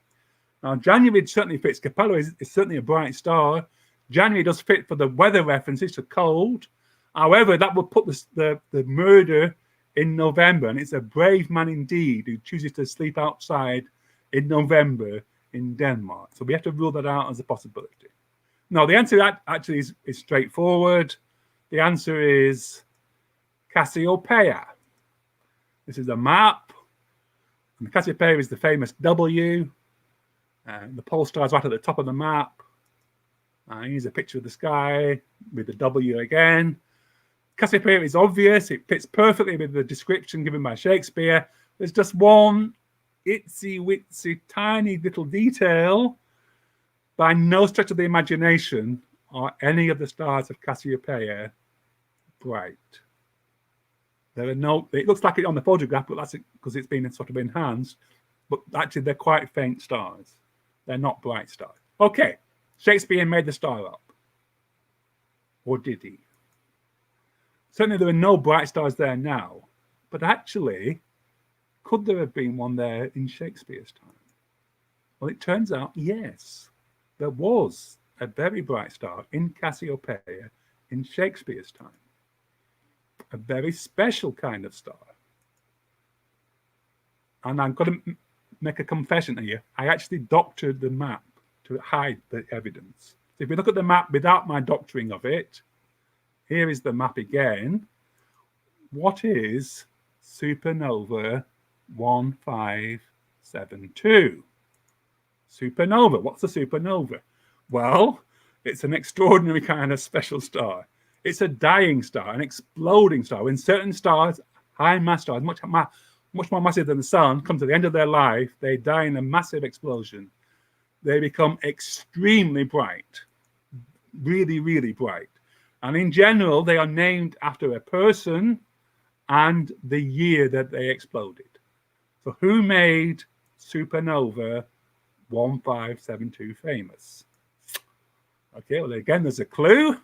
Now, January certainly fits. Capella is certainly a bright star. January does fit for the weather references to cold. However, that would put the murder in November, and it's a brave man indeed who chooses to sleep outside in November in Denmark. So we have to rule that out as a possibility. No, the answer actually is straightforward. The answer is Cassiopeia. This is a map. And Cassiopeia is the famous W. The pole star is right at the top of the map. Here's a picture of the sky with the W again. Cassiopeia is obvious. It fits perfectly with the description given by Shakespeare. There's just one itsy-witsy tiny little detail. By no stretch of the imagination are any of the stars of Cassiopeia bright. There are no, it looks like it on the photograph, but that's because it's been sort of enhanced. But actually, they're quite faint stars. They're not bright stars. Okay, Shakespeare made the star up. Or did he? Certainly, there are no bright stars there now. But actually, could there have been one there in Shakespeare's time? Well, it turns out, yes. There was a very bright star in Cassiopeia in Shakespeare's time. A very special kind of star. And I'm going to make a confession here. I actually doctored the map to hide the evidence. So if we look at the map without my doctoring of it, here is the map again. What is supernova 1572? Supernova. What's a supernova? Well, it's an extraordinary kind of special star. It's a dying star, an exploding star. When certain stars, high mass stars, much more massive than the sun, come to the end of their life, they die in a massive explosion. They become extremely bright, really, really bright. And in general, they are named after a person and the year that they exploded. So who made supernova 1572 famous? Okay, well, again, there's a clue.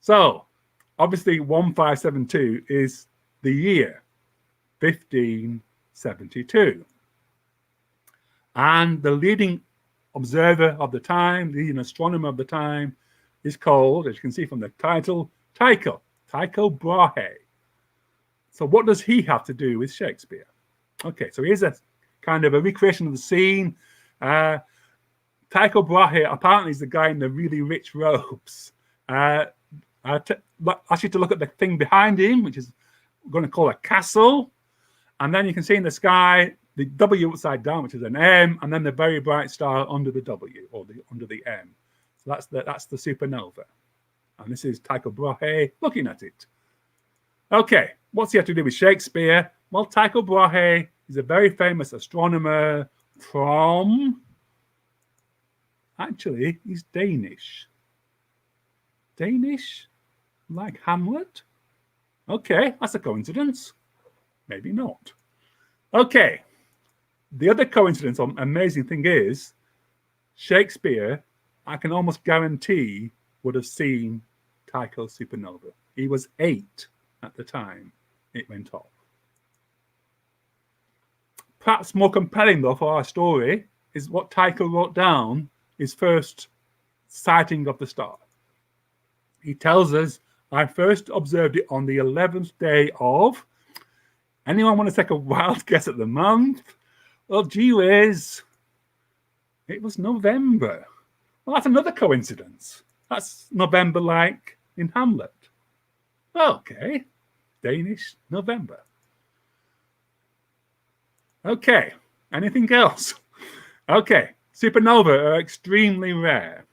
So, obviously, 1572 is the year, 1572. And the leading observer of the time, the leading astronomer of the time, is called, as you can see from the title, Tycho Brahe. So what does he have to do with Shakespeare? Okay, so here's a kind of a recreation of the scene. Tycho Brahe apparently is the guy in the really rich robes. I ask you to look at the thing behind him, which is we're going to call a castle. And then you can see in the sky the W upside down, which is an M, and then the very bright star under the W or under the M. So that's the supernova. And this is Tycho Brahe looking at it. Okay, what's he have to do with Shakespeare? Well, Tycho Brahe is a very famous astronomer from... Actually, he's Danish. Danish? Like Hamlet? Okay, that's a coincidence. Maybe not. Okay. The other coincidence, or amazing thing is, Shakespeare, I can almost guarantee, would have seen Tycho's supernova. He was 8 at the time it went off. Perhaps more compelling, though, for our story is what Tycho wrote down, his first sighting of the star. He tells us, I first observed it on the 11th day of... Anyone want to take a wild guess at the month? Well, gee whiz, it was November. Well, that's another coincidence. That's November like in Hamlet. Okay, Danish November. Okay, anything else? Okay, supernova are extremely rare.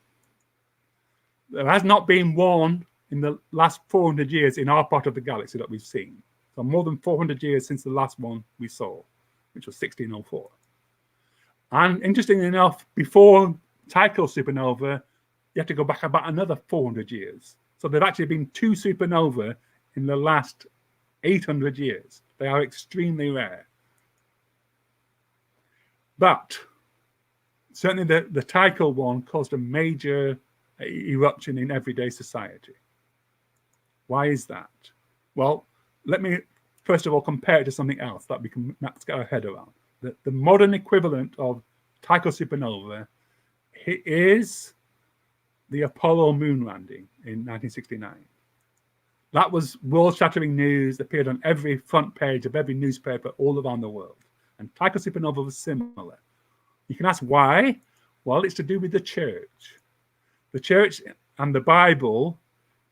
There has not been one in the last 400 years in our part of the galaxy that we've seen. So more than 400 years since the last one we saw, which was 1604. And interestingly enough, before Tycho supernova, you have to go back about another 400 years. So there have actually been 2 supernova in the last 800 years. They are extremely rare. But certainly the Tycho one caused a major eruption in everyday society. Why is that? Well, let me first of all compare it to something else that we can get our head around. The modern equivalent of Tycho supernova is the Apollo moon landing in 1969. That was world-shattering news, appeared on every front page of every newspaper all around the world. And Tycho supernova was similar. You can ask why? Well, it's to do with the church. The church and the Bible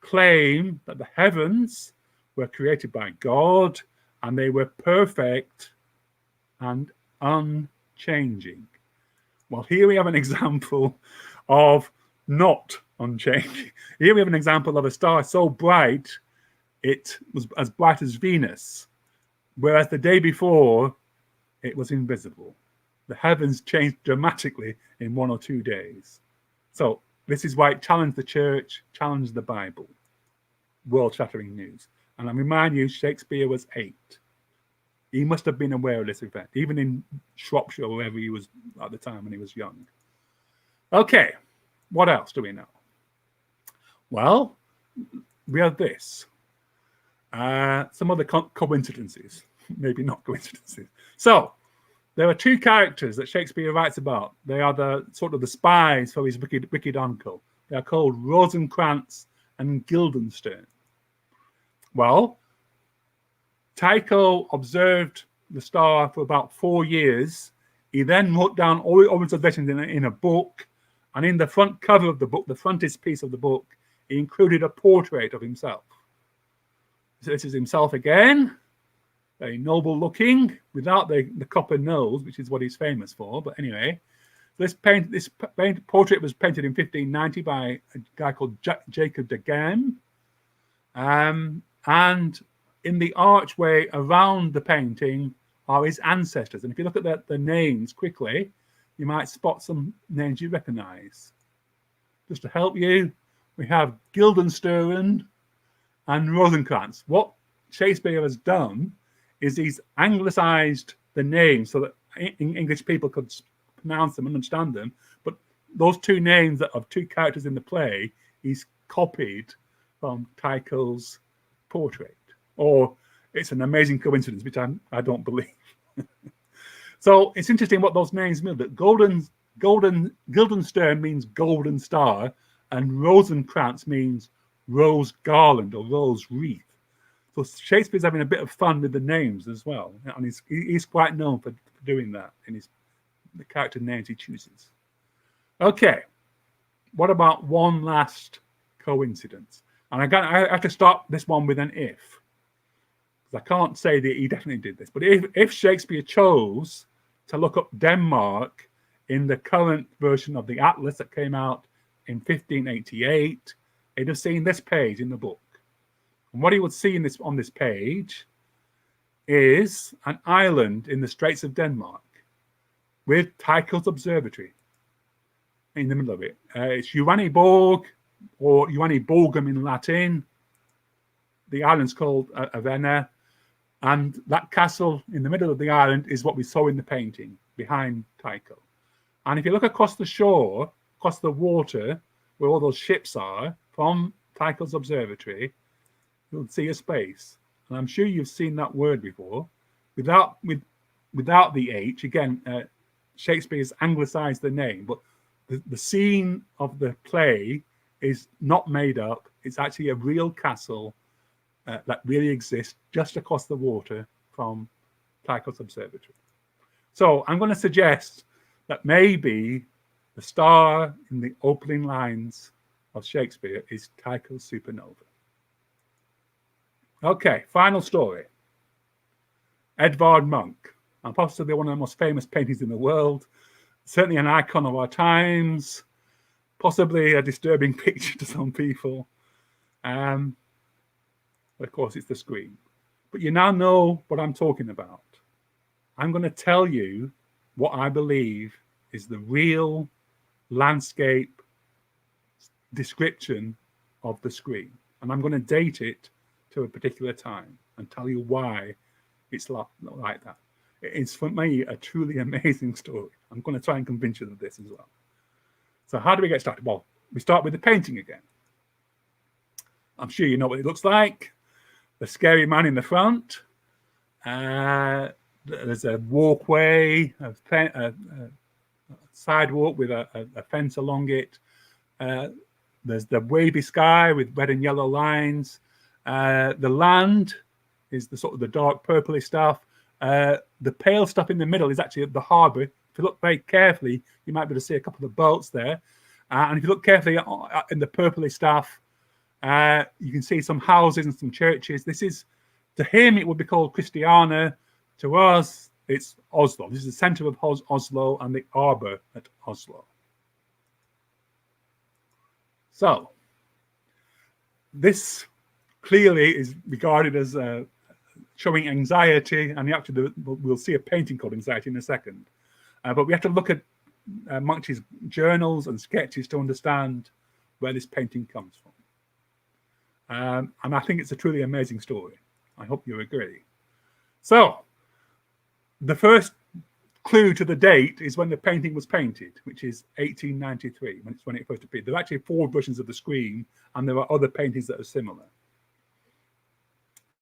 claim that the heavens were created by God and they were perfect and unchanging. Well, here we have an example of not unchanging. Here we have an example of a star so bright it was as bright as Venus, whereas the day before it was invisible. The heavens changed dramatically in 1 or 2 days. So this is why it challenged the church, challenged the Bible. World-shattering news. And I remind you, Shakespeare was 8. He must have been aware of this event, even in Shropshire or wherever he was at the time when he was young. Okay, what else do we know? Well, we have this. Some other coincidences, maybe not coincidences. So, there are 2 characters that Shakespeare writes about. They are the sort of the spies for his wicked uncle. They are called Rosencrantz and Guildenstern. Well, Tycho observed the star for about 4 years. He then wrote down all the observations in a book, and in the front cover of the book, the frontispiece of the book, he included a portrait of himself. So this is himself again, very noble looking, without the copper nose, which is what he's famous for. But anyway, this portrait was painted in 1590 by a guy called Jacob de Ghem. And in the archway around the painting are his ancestors. And if you look at the names quickly, you might spot some names you recognize. Just to help you, we have Guildenstern and Rosencrantz. What Shakespeare has done is he's anglicized the names so that English people could pronounce them and understand them. But those 2 names of 2 characters in the play, he's copied from Tycho's portrait. Or it's an amazing coincidence, which I don't believe. So it's interesting what those names mean. That Guildenstern means golden star, and Rosencrantz means rose garland or rose wreath. So Shakespeare's having a bit of fun with the names as well, and he's quite known for doing that in the character names he chooses. Okay, what about one last coincidence? And I have to start this one with an if, because I can't say that he definitely did this. But if Shakespeare chose to look up Denmark in the current version of the Atlas that came out in 1588, he'd have seen this page in the book. And what he would see on this page is an island in the Straits of Denmark with Tycho's observatory in the middle of it. It's Uraniborg, or Uraniborgum in Latin. The island's called Avenna, and that castle in the middle of the island is what we saw in the painting behind Tycho. And if you look across the shore, across the water, where all those ships are, from Tycho's observatory, you'll see a space. And I'm sure you've seen that word before. Without the H, again, Shakespeare's anglicised the name, but the scene of the play is not made up. It's actually a real castle that really exists just across the water from Tycho's observatory. So I'm going to suggest that maybe the star in the opening lines of Shakespeare is Tycho's supernova. Okay, final story. Edvard Munch, and possibly one of the most famous paintings in the world, certainly an icon of our times, possibly a disturbing picture to some people. But of course, it's the screen. But you now know what I'm talking about. I'm going to tell you what I believe is the real landscape description of the screen. And I'm going to date it to a particular time and tell you why it's like that. It's, for me, a truly amazing story. I'm going to try and convince you of this as well. So how do we get started? Well, we start with the painting again. I'm sure you know what it looks like. The scary man in the front. There's a walkway, a sidewalk with a fence along it. There's the wavy sky with red and yellow lines. The land is the sort of the dark purpley stuff. The pale stuff in the middle is actually the harbour. If you look very carefully, you might be able to see a couple of boats there. And if you look carefully in the purpley stuff, you can see some houses and some churches. This is, to him, it would be called Christiania. To us, it's Oslo. This is the centre of Oslo and the harbour at Oslo. So, this clearly is regarded as showing anxiety, and actually we'll see a painting called Anxiety in a second. But we have to look at Munch's journals and sketches to understand where this painting comes from. And I think it's a truly amazing story. I hope you agree. So, the first clue to the date is when the painting was painted, which is 1893, when it first appeared. There are actually 4 versions of the screen, and there are other paintings that are similar.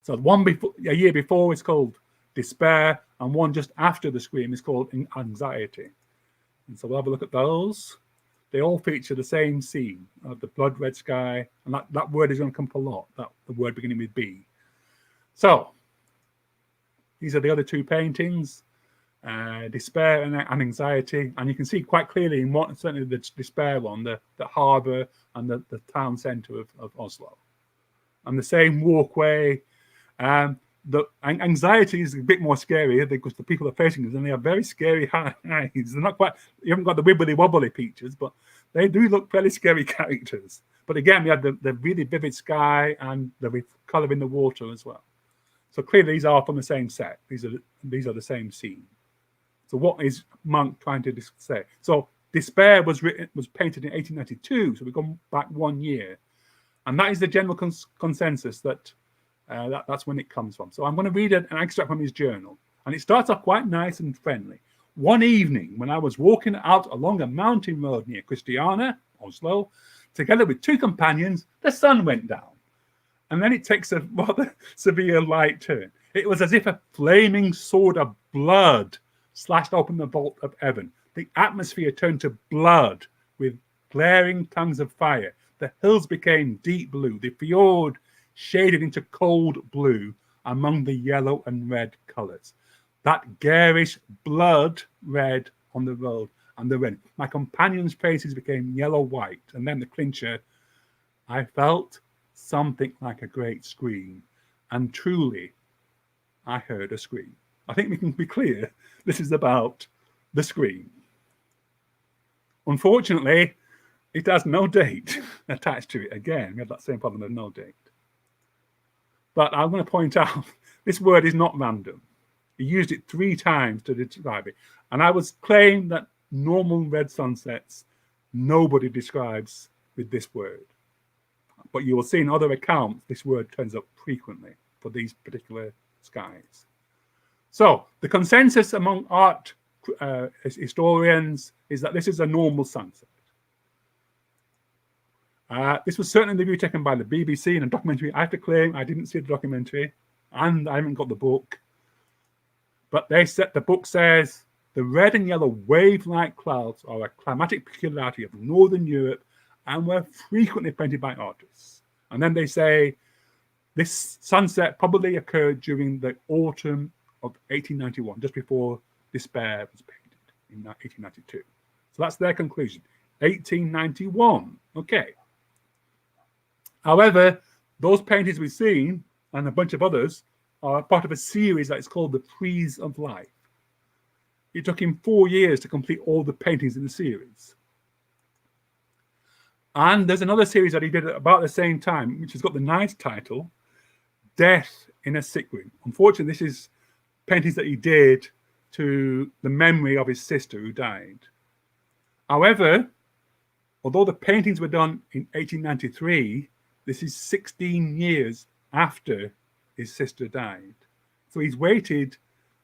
So one a year before is called Despair, and one just after the screen is called Anxiety. And so we'll have a look at those. They all feature the same scene of the blood red sky, and that word is going to come up a lot, the word beginning with B. So these are the other 2 paintings, Despair and Anxiety, and you can see quite clearly in one, certainly the Despair one, the harbour and the town centre of Oslo, and the same walkway. The Anxiety is a bit more scary because the people are facing us, and they have very scary eyes. They're not quite, you haven't got the wibbly wobbly features, but they do look fairly scary characters. But again, we have the really vivid sky and the colour in the water as well. So clearly these are from the same set. These are the same scene. So what is Munch trying to say? So Despair was painted in 1892, so we've gone back 1 year. And that is the general consensus that that's when it comes from. So I'm going to read an extract from his journal. And it starts off quite nice and friendly. One evening, when I was walking out along a mountain road near Christiania, Oslo, together with 2 companions, the sun went down. And then it takes a rather severe light turn. It was as if a flaming sword of blood slashed open the vault of heaven. The atmosphere turned to blood with glaring tongues of fire. The hills became deep blue. The fjord shaded into cold blue among the yellow and red colours. That garish blood red on the road and the red. My companions' faces became yellow-white. And then the clincher, I felt something like a great scream. And truly, I heard a scream. I think we can be clear, this is about the scream. Unfortunately, it has no date attached to it. Again, we have that same problem of no date. But I'm going to point out, this word is not random. He used it 3 times to describe it. And I would claim that normal red sunsets, nobody describes with this word. But you will see in other accounts, this word turns up frequently for these particular skies. So the consensus among art historians is that this is a normal sunset. This was certainly the view taken by the BBC in a documentary. I have to claim I didn't see the documentary, and I haven't got the book. But they said the book says The red and yellow wave-like clouds are a climatic peculiarity of Northern Europe and were frequently painted by artists. And then they say this sunset probably occurred during the autumn of 1891, just before Despair was painted in 1892. So that's their conclusion, 1891. Okay. However, those paintings we've seen and a bunch of others are part of a series that is called the Frieze of Life. It took him 4 years to complete all the paintings in the series. And there's another series that he did at about the same time, which has got the nice title, Death in a Sick Room. Unfortunately, this is paintings that he did to the memory of his sister who died. However, although the paintings were done in 1893, this is 16 years after his sister died. So he's waited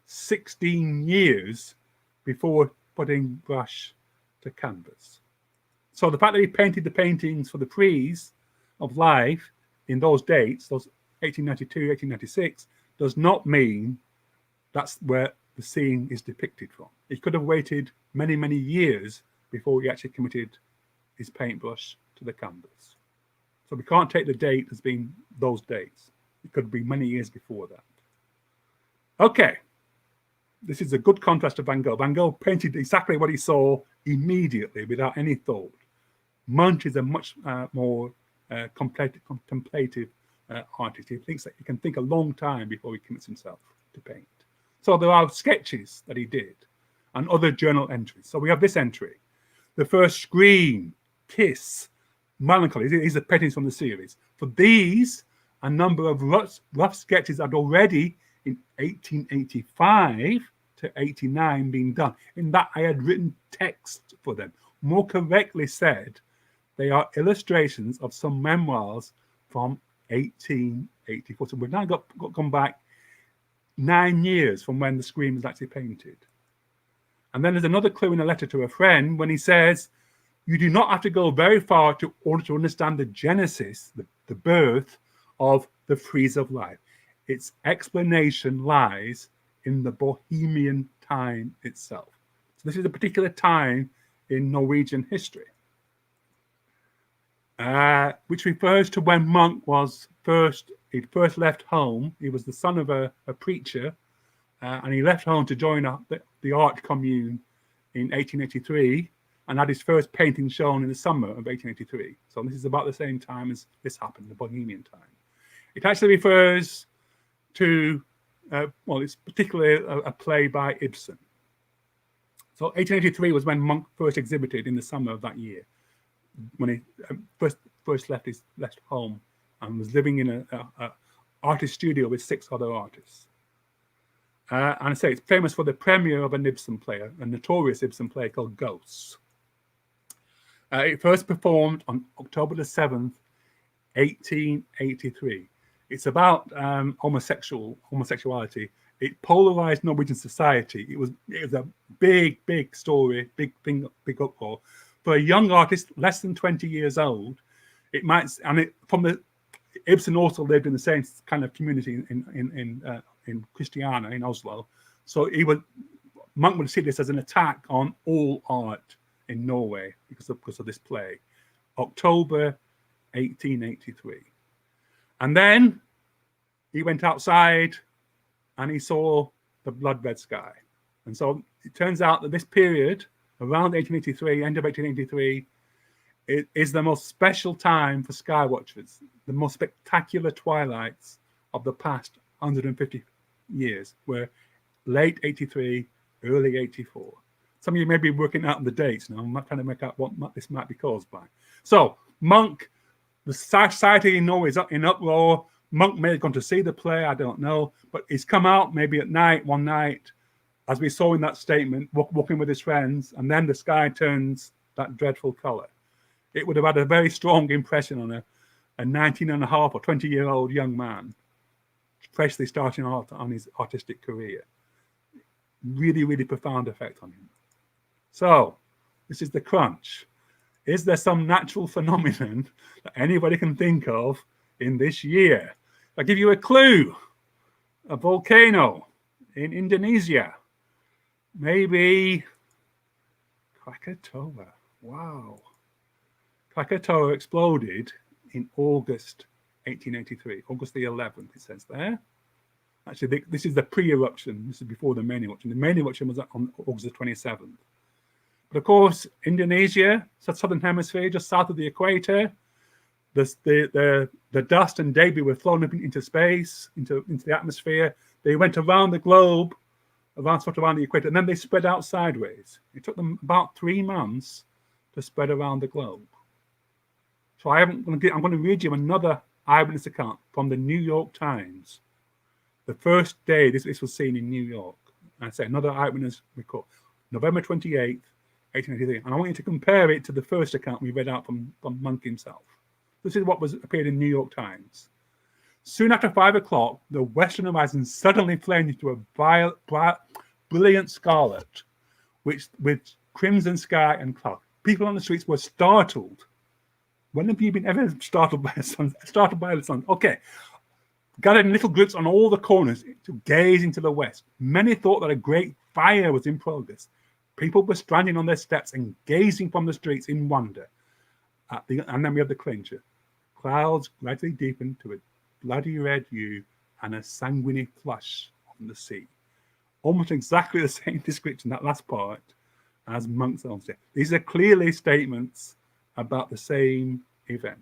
16 years before putting brush to canvas. So the fact that he painted the paintings for the Frieze of Life in those dates, those 1892, 1896, does not mean that's where the scene is depicted from. He could have waited many, many years before he actually committed his paintbrush to the canvas. So we can't take the date as being those dates. It could be many years before that. Okay. This is a good contrast to Van Gogh. Van Gogh painted exactly what he saw immediately without any thought. Munch is a much more contemplative artist. He thinks that he can think a long time before he commits himself to paint. So there are sketches that he did and other journal entries. So we have this entry. The first scream, kiss, melancholy. These are paintings from the series. For these, a number of rough sketches had already in 1885 to 89 being done. In that I had written text for them. More correctly said, they are illustrations of some memoirs from 1884. So we've now gone back 9 years from when the scream was actually painted. And then there's another clue in a letter to a friend when he says, you do not have to go very far to order to understand the genesis, the birth of the Frieze of Life. Its explanation lies in the Bohemian time itself. So this is a particular time in Norwegian history, which refers to when Munch was first left home. He was the son of a preacher, and he left home to join the art commune in 1883 and had his first painting shown in the summer of 1883. So this is about the same time as this happened, the Bohemian time. It actually refers to, it's particularly a play by Ibsen. So 1883 was when Munch first exhibited in the summer of that year, when he first left home and was living in an artist studio with 6 other artists. And I say it's famous for the premiere of an Ibsen play, a notorious Ibsen play called Ghosts. It first performed on October the 7th, 1883. It's about homosexuality. It polarized Norwegian society. It was a big story, big uproar. For a young artist, less than 20 years old, Ibsen also lived in the same kind of community in Christiania in Oslo. So Munch would see this as an attack on all art in Norway because of this play. October 1883. And then he went outside and he saw the blood red sky. And so it turns out that this period, around 1883, end of 1883, is the most special time for sky watchers, the most spectacular twilights of the past 150 years, were late 83, early 84. Some of you may be working out the dates now. I'm not trying to make out what this might be caused by. So Munch, the society in Norway is in uproar. Munch may have gone to see the play, I don't know, but he's come out maybe at night, one night, as we saw in that statement, walking with his friends, and then the sky turns that dreadful color. It would have had a very strong impression on a 19 and a half or 20-year-old young man, freshly starting out on his artistic career. Really, really profound effect on him. So, this is the crunch. Is there some natural phenomenon that anybody can think of in this year? I'll give you a clue. A volcano in Indonesia. maybe Krakatoa. Wow. Krakatoa exploded in August 1883, August the 11th, it says there. Actually, this is the pre-eruption. This is before the main eruption. The main eruption was on August the 27th. But of course, Indonesia, southern hemisphere, just south of the equator, the dust and debris were thrown up into space, into the atmosphere. They went around the globe, around the equator, and then they spread out sideways. It took them about 3 months to spread around the globe. So I'm going to read you another eyewitness account from the New York Times. The first day this was seen in New York. I say another eyewitness report, November 28th, 1883. And I want you to compare it to the first account we read out from Munch himself. This is what appeared in New York Times. Soon after 5 o'clock, the western horizon suddenly flamed into a brilliant scarlet, with crimson sky and cloud. People on the streets were startled. When have you been ever startled by the sun? Okay. Gathered in little groups on all the corners to gaze into the west. Many thought that a great fire was in progress. People were standing on their steps and gazing from the streets in wonder. And then we have the clincher. Clouds gradually deepened to a bloody red hue and a sanguinary flush on the sea. Almost exactly the same description, that last part, as Munch's own said. These are clearly statements about the same event.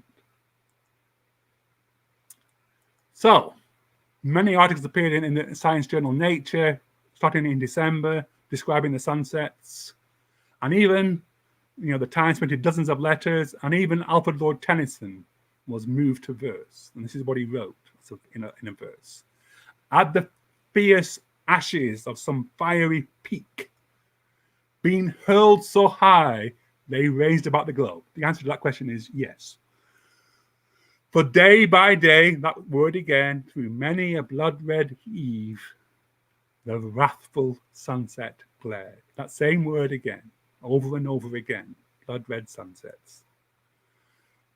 So, many articles appeared in the science journal Nature, starting in December, describing the sunsets. And even, the Times printed dozens of letters, and even Alfred Lord Tennyson was moved to verse. And this is what he wrote in a verse. At the fierce ashes of some fiery peak, being hurled so high, they raised about the globe. The answer to that question is yes. For day by day, that word again, through many a blood-red eve, the wrathful sunset glared. That same word again, over and over again, blood-red sunsets.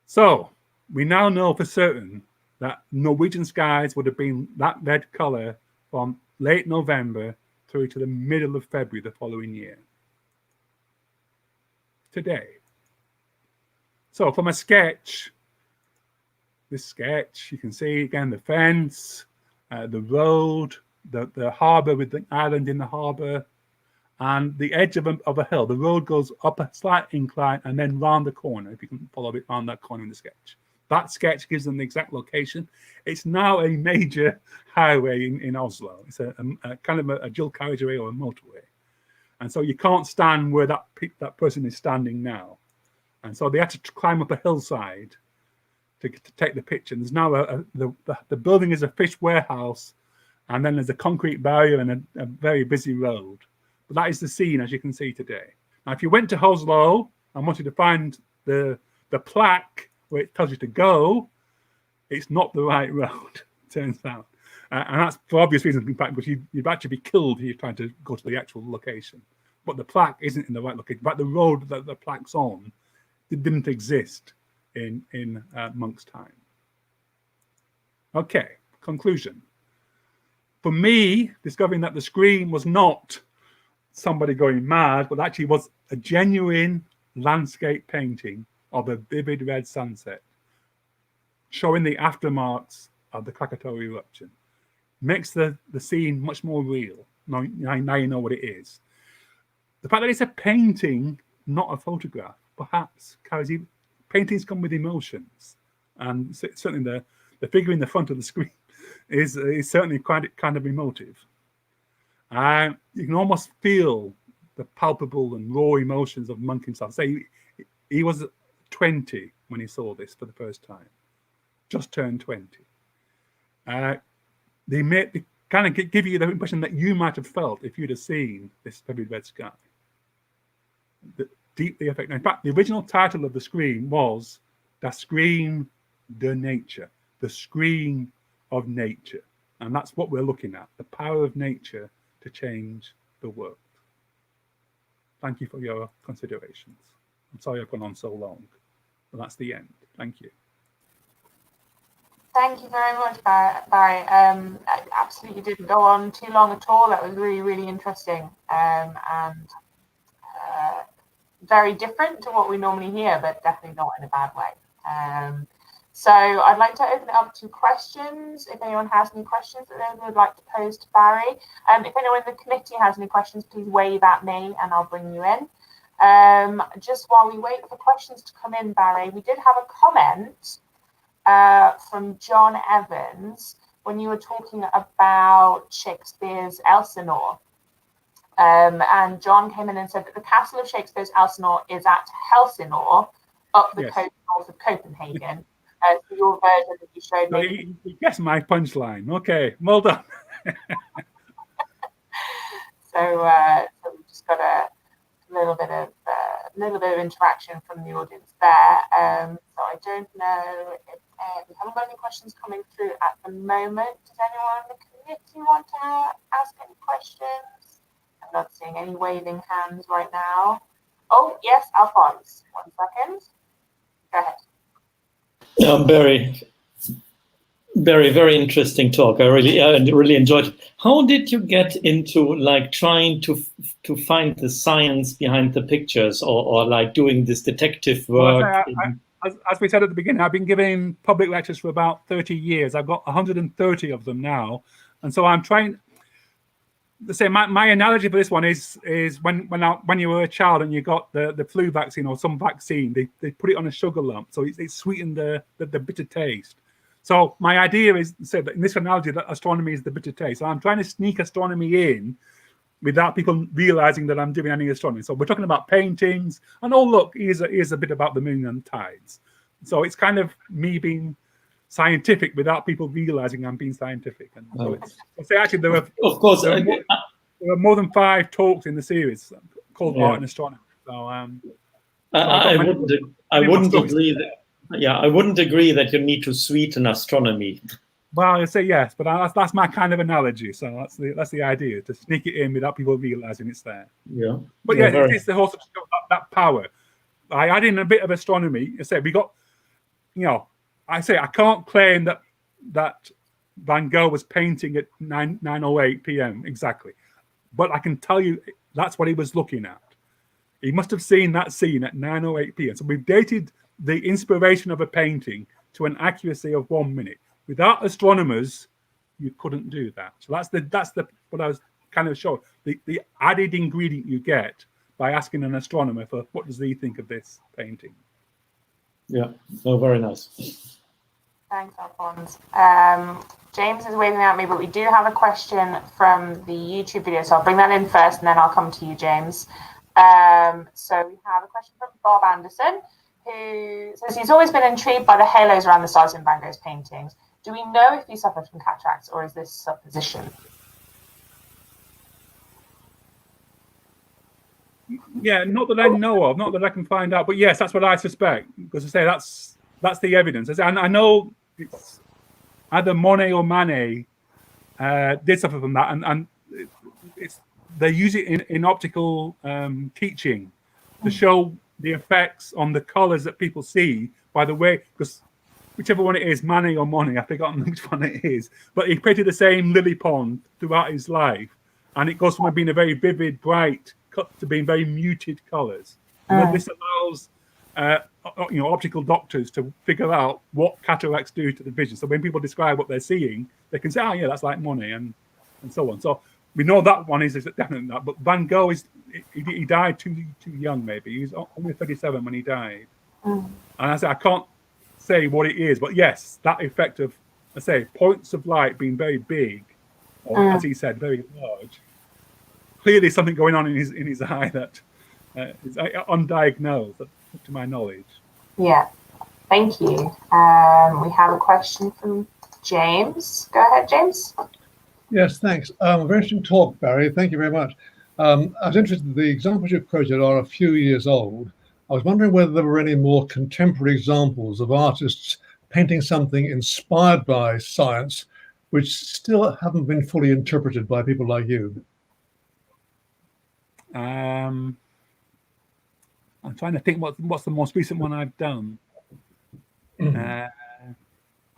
So, we now know for certain that Norwegian skies would have been that red colour from late November through to the middle of February the following year. Today. So, from a sketch, this sketch, you can see again the fence, the road, the harbour with the island in the harbour, and the edge of a hill. The road goes up a slight incline and then round the corner, if you can follow it round that corner in the sketch. That sketch gives them the exact location. It's now a major highway in Oslo. It's a kind of a dual carriageway or a motorway. And so you can't stand where that person is standing now. And so they had to climb up a hillside to take the picture. And there's now the building is a fish warehouse, and then there's a concrete barrier and a very busy road. But that is the scene, as you can see today. Now, if you went to Oslo and wanted to find the plaque where it tells you to go, it's not the right road, turns out. And that's for obvious reasons, in fact, because you'd actually be killed if you're trying to go to the actual location. But the plaque isn't in the right location. But the road that the plaque's on, it didn't exist in Munch's time. Okay, conclusion. For me, discovering that the screen was not somebody going mad, but actually was a genuine landscape painting of a vivid red sunset, showing the aftermaths of the Krakatoa eruption, makes the scene much more real. Now you know what it is. The fact that it's a painting, not a photograph, perhaps carries even. Paintings come with emotions, and certainly the figure in the front of the screen is certainly kind of emotive. You can almost feel the palpable and raw emotions of Munch himself. Say he was 20 when he saw this for the first time, just turned 20. They kind of give you the impression that you might have felt if you'd have seen this vivid red sky. Deeply affecting. In fact, the original title of the screen was Das Screen der Nature, the screen of nature. And that's what we're looking at, the power of nature to change the world. Thank you for your considerations. I'm sorry I've gone on so long, but that's the end. Thank you. Thank you very much, Barry. I absolutely didn't go on too long at all. That was really, really interesting and very different to what we normally hear, but definitely not in a bad way. So I'd like to open it up to questions. If anyone has any questions that they would like to pose to Barry. If anyone in the committee has any questions, please wave at me and I'll bring you in. Just while we wait for questions to come in, Barry, we did have a comment from John Evans when you were talking about Shakespeare's Elsinore. And John came in and said that the castle of Shakespeare's Elsinore is at Helsingør, up the coast north of Copenhagen. So your version that you showed me. You guessed my punchline. Okay, well done. So we've just got a little bit of interaction from the audience there. So I don't know if we haven't got any questions coming through at the moment. Does anyone in the committee want to ask any questions? I'm not seeing any waving hands right now. Oh yes, Alphonse. 1 second. Go ahead. Barry, very interesting talk. I really enjoyed it. How did you get into like trying to find the science behind the pictures, or like doing this detective work? As we said at the beginning, I've been giving public lectures for about 30 years. I've got 130 of them now, and so I'm trying. Say my analogy for this one is when you were a child and you got the flu vaccine or some vaccine, they put it on a sugar lump, so it sweetened the bitter taste. So my idea is that in this analogy that astronomy is the bitter taste. So I'm trying to sneak astronomy in without people realizing that I'm doing any astronomy. So we're talking about paintings, and oh look, here's a bit about the moon and tides. So it's kind of me being scientific without people realizing I'm being scientific. And so actually there were more than 5 talks in the series called Art and Astronomy. So I wouldn't agree that. Yeah, I wouldn't agree that you need to sweeten astronomy. Well, I say yes, but that's my kind of analogy. So that's the idea, to sneak it in without people realizing it's there. Yeah. But yeah, it's the whole that power. I add in a bit of astronomy. I say we got, I can't claim that Van Gogh was painting at 9:08 p.m. exactly, but I can tell you that's what he was looking at. He must have seen that scene at 9:08 p.m. So we've dated the inspiration of a painting to an accuracy of 1 minute. Without astronomers, you couldn't do that. So that's the what I was kind of showing, the added ingredient you get by asking an astronomer for what does he think of this painting. Yeah, very nice. Thanks, Alphonse. James is waving at me, but we do have a question from the YouTube video, so I'll bring that in first and then I'll come to you, James. So we have a question from Bob Anderson, who says he's always been intrigued by the halos around the stars in Van Gogh's paintings. Do we know if he suffered from cataracts, or is this supposition? Yeah, not that I know of, not that I can find out, but yes, that's what I suspect. Because I say that's the evidence. I know it's either Monet or Manet did suffer from that, and they use it in optical teaching to show the effects on the colors that people see by the way, because whichever one it is, Manet or Monet, I've forgotten which one it is, but he painted the same lily pond throughout his life, and it goes from being a very vivid, bright to being very muted colors. And this allows optical doctors to figure out what cataracts do to the vision. So when people describe what they're seeing, they can say, oh yeah, that's like Monet, and so on. So we know that one is definitely that. But Van Gogh he died too young, maybe. He was only 37 when he died. And I can't say what it is, but yes, that effect of, points of light being very big, or as he said, very large. Clearly something going on in his eye that is undiagnosed, to my knowledge. Yeah, thank you. We have a question from James. Go ahead, James. Yes, thanks. Very interesting talk, Barry. Thank you very much. I was interested, the examples you quoted are a few years old. I was wondering whether there were any more contemporary examples of artists painting something inspired by science, which still haven't been fully interpreted by people like you. I'm trying to think what's the most recent one I've done.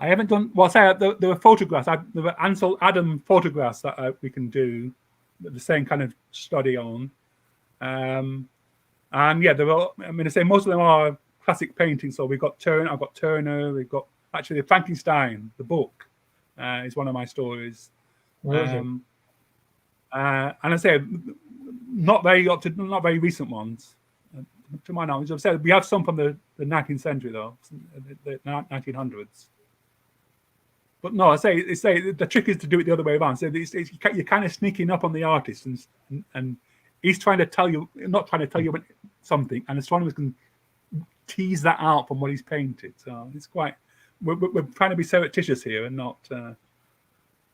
I haven't done, well, say there were photographs, there were Ansel Adam photographs that we can do the same kind of study on. And yeah, there are, I mean, I say most of them are classic paintings. So we've got Turner, I've got Turner, we've got actually Frankenstein, the book is one of my stories. And I say, not very recent ones. To my knowledge, I've said we have some from the 19th century though, the 1900s. But no, I say the trick is to do it the other way around. So you're kind of sneaking up on the artist, and he's trying to tell you, not trying to tell you something, and astronomers can tease that out from what he's painted. So it's quite, we're trying to be surreptitious here and not too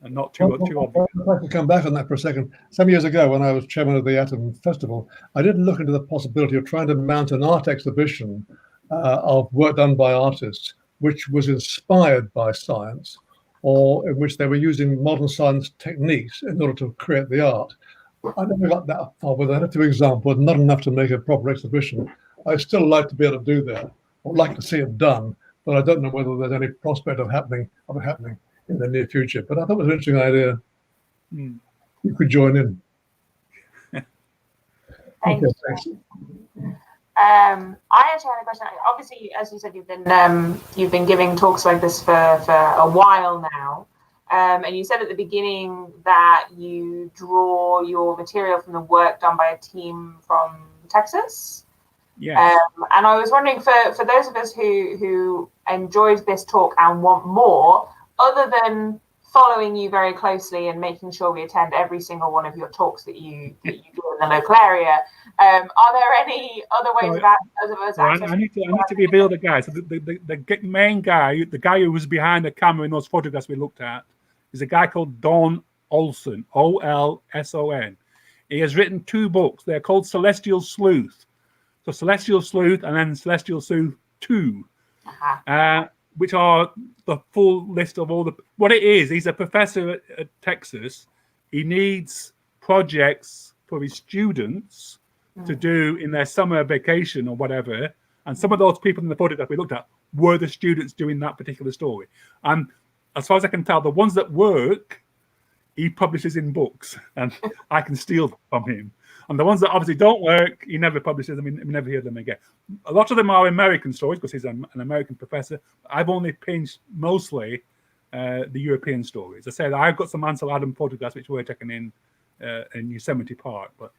obvious. I'd like to come back on that for a second. Some years ago, when I was chairman of the Atom Festival, I did look into the possibility of trying to mount an art exhibition of work done by artists, which was inspired by science, or in which they were using modern science techniques in order to create the art. I never got that far with that. 2 examples, not enough to make a proper exhibition. I still like to be able to do that, or like to see it done, but I don't know whether there's any prospect of it happening in the near future. But I thought it was an interesting idea. You could join in. Thank you. Thanks. I actually had a question. Obviously, as you said, you've been giving talks like this for a while now, and you said at the beginning that you draw your material from the work done by a team from Texas. Yes. And I was wondering, for those of us who enjoyed this talk and want more, other than following you very closely and making sure we attend every single one of your talks that you do in the local area, are there any other ways of us accessing? I need to reveal the guy. So the main guy, the guy who was behind the camera in those photographs we looked at, is a guy called Don Olson, Olson. He has written 2 books. They're called Celestial Sleuth. So Celestial Sleuth and then Celestial Sleuth 2. Which are the full list of all the, what it is. He's a professor at Texas. He needs projects for his students to do in their summer vacation or whatever. And some of those people in the photograph we looked at were the students doing that particular story. And as far as I can tell, the ones that work, he publishes in books, and I can steal them from him. And the ones that obviously don't work, he never publishes them. We never hear them again. A lot of them are American stories because he's an American professor. I've only pinched mostly the European stories. I said I've got some Ansel Adam photographs which were taken in Yosemite Park, but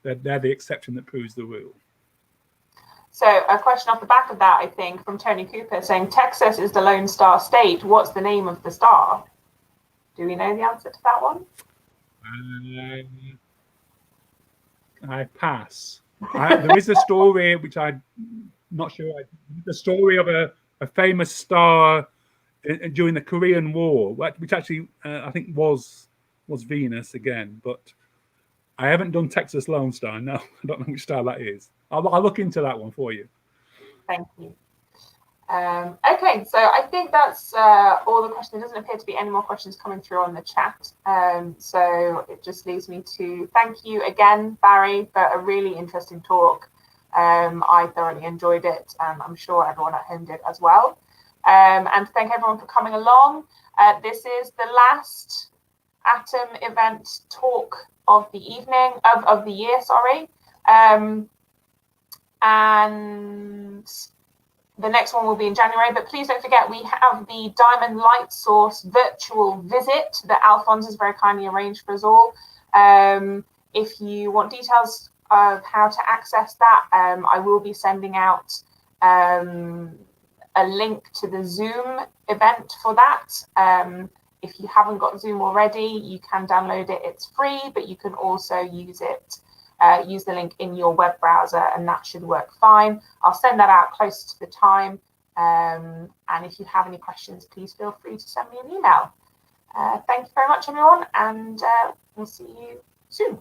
they're the exception that proves the rule. So a question off the back of that, I think, from Tony Cooper saying, Texas is the Lone Star State. What's the name of the star? Do we know the answer to that one? I pass. There is a story which I'm not sure. The story of a famous star during the Korean War, which actually I think was Venus again. But I haven't done Texas Lone Star. No, I don't know which star that is. I'll look into that one for you. Thank you. Okay, so I think that's all the questions. There doesn't appear to be any more questions coming through on the chat. So it just leaves me to thank you again, Barry, for a really interesting talk. I thoroughly enjoyed it, and I'm sure everyone at home did as well. And thank everyone for coming along. This is the last Atom event talk of the evening, of the year, sorry. And the next one will be in January, but please don't forget we have the Diamond Light Source virtual visit that Alphonse has very kindly arranged for us all. If you want details of how to access that, I will be sending out a link to the Zoom event for that. If you haven't got Zoom already, you can download it. It's free, but you can also use it. Use the link in your web browser, and that should work fine. I'll send that out close to the time. And if you have any questions, please feel free to send me an email. Thank you very much, everyone, and we'll see you soon.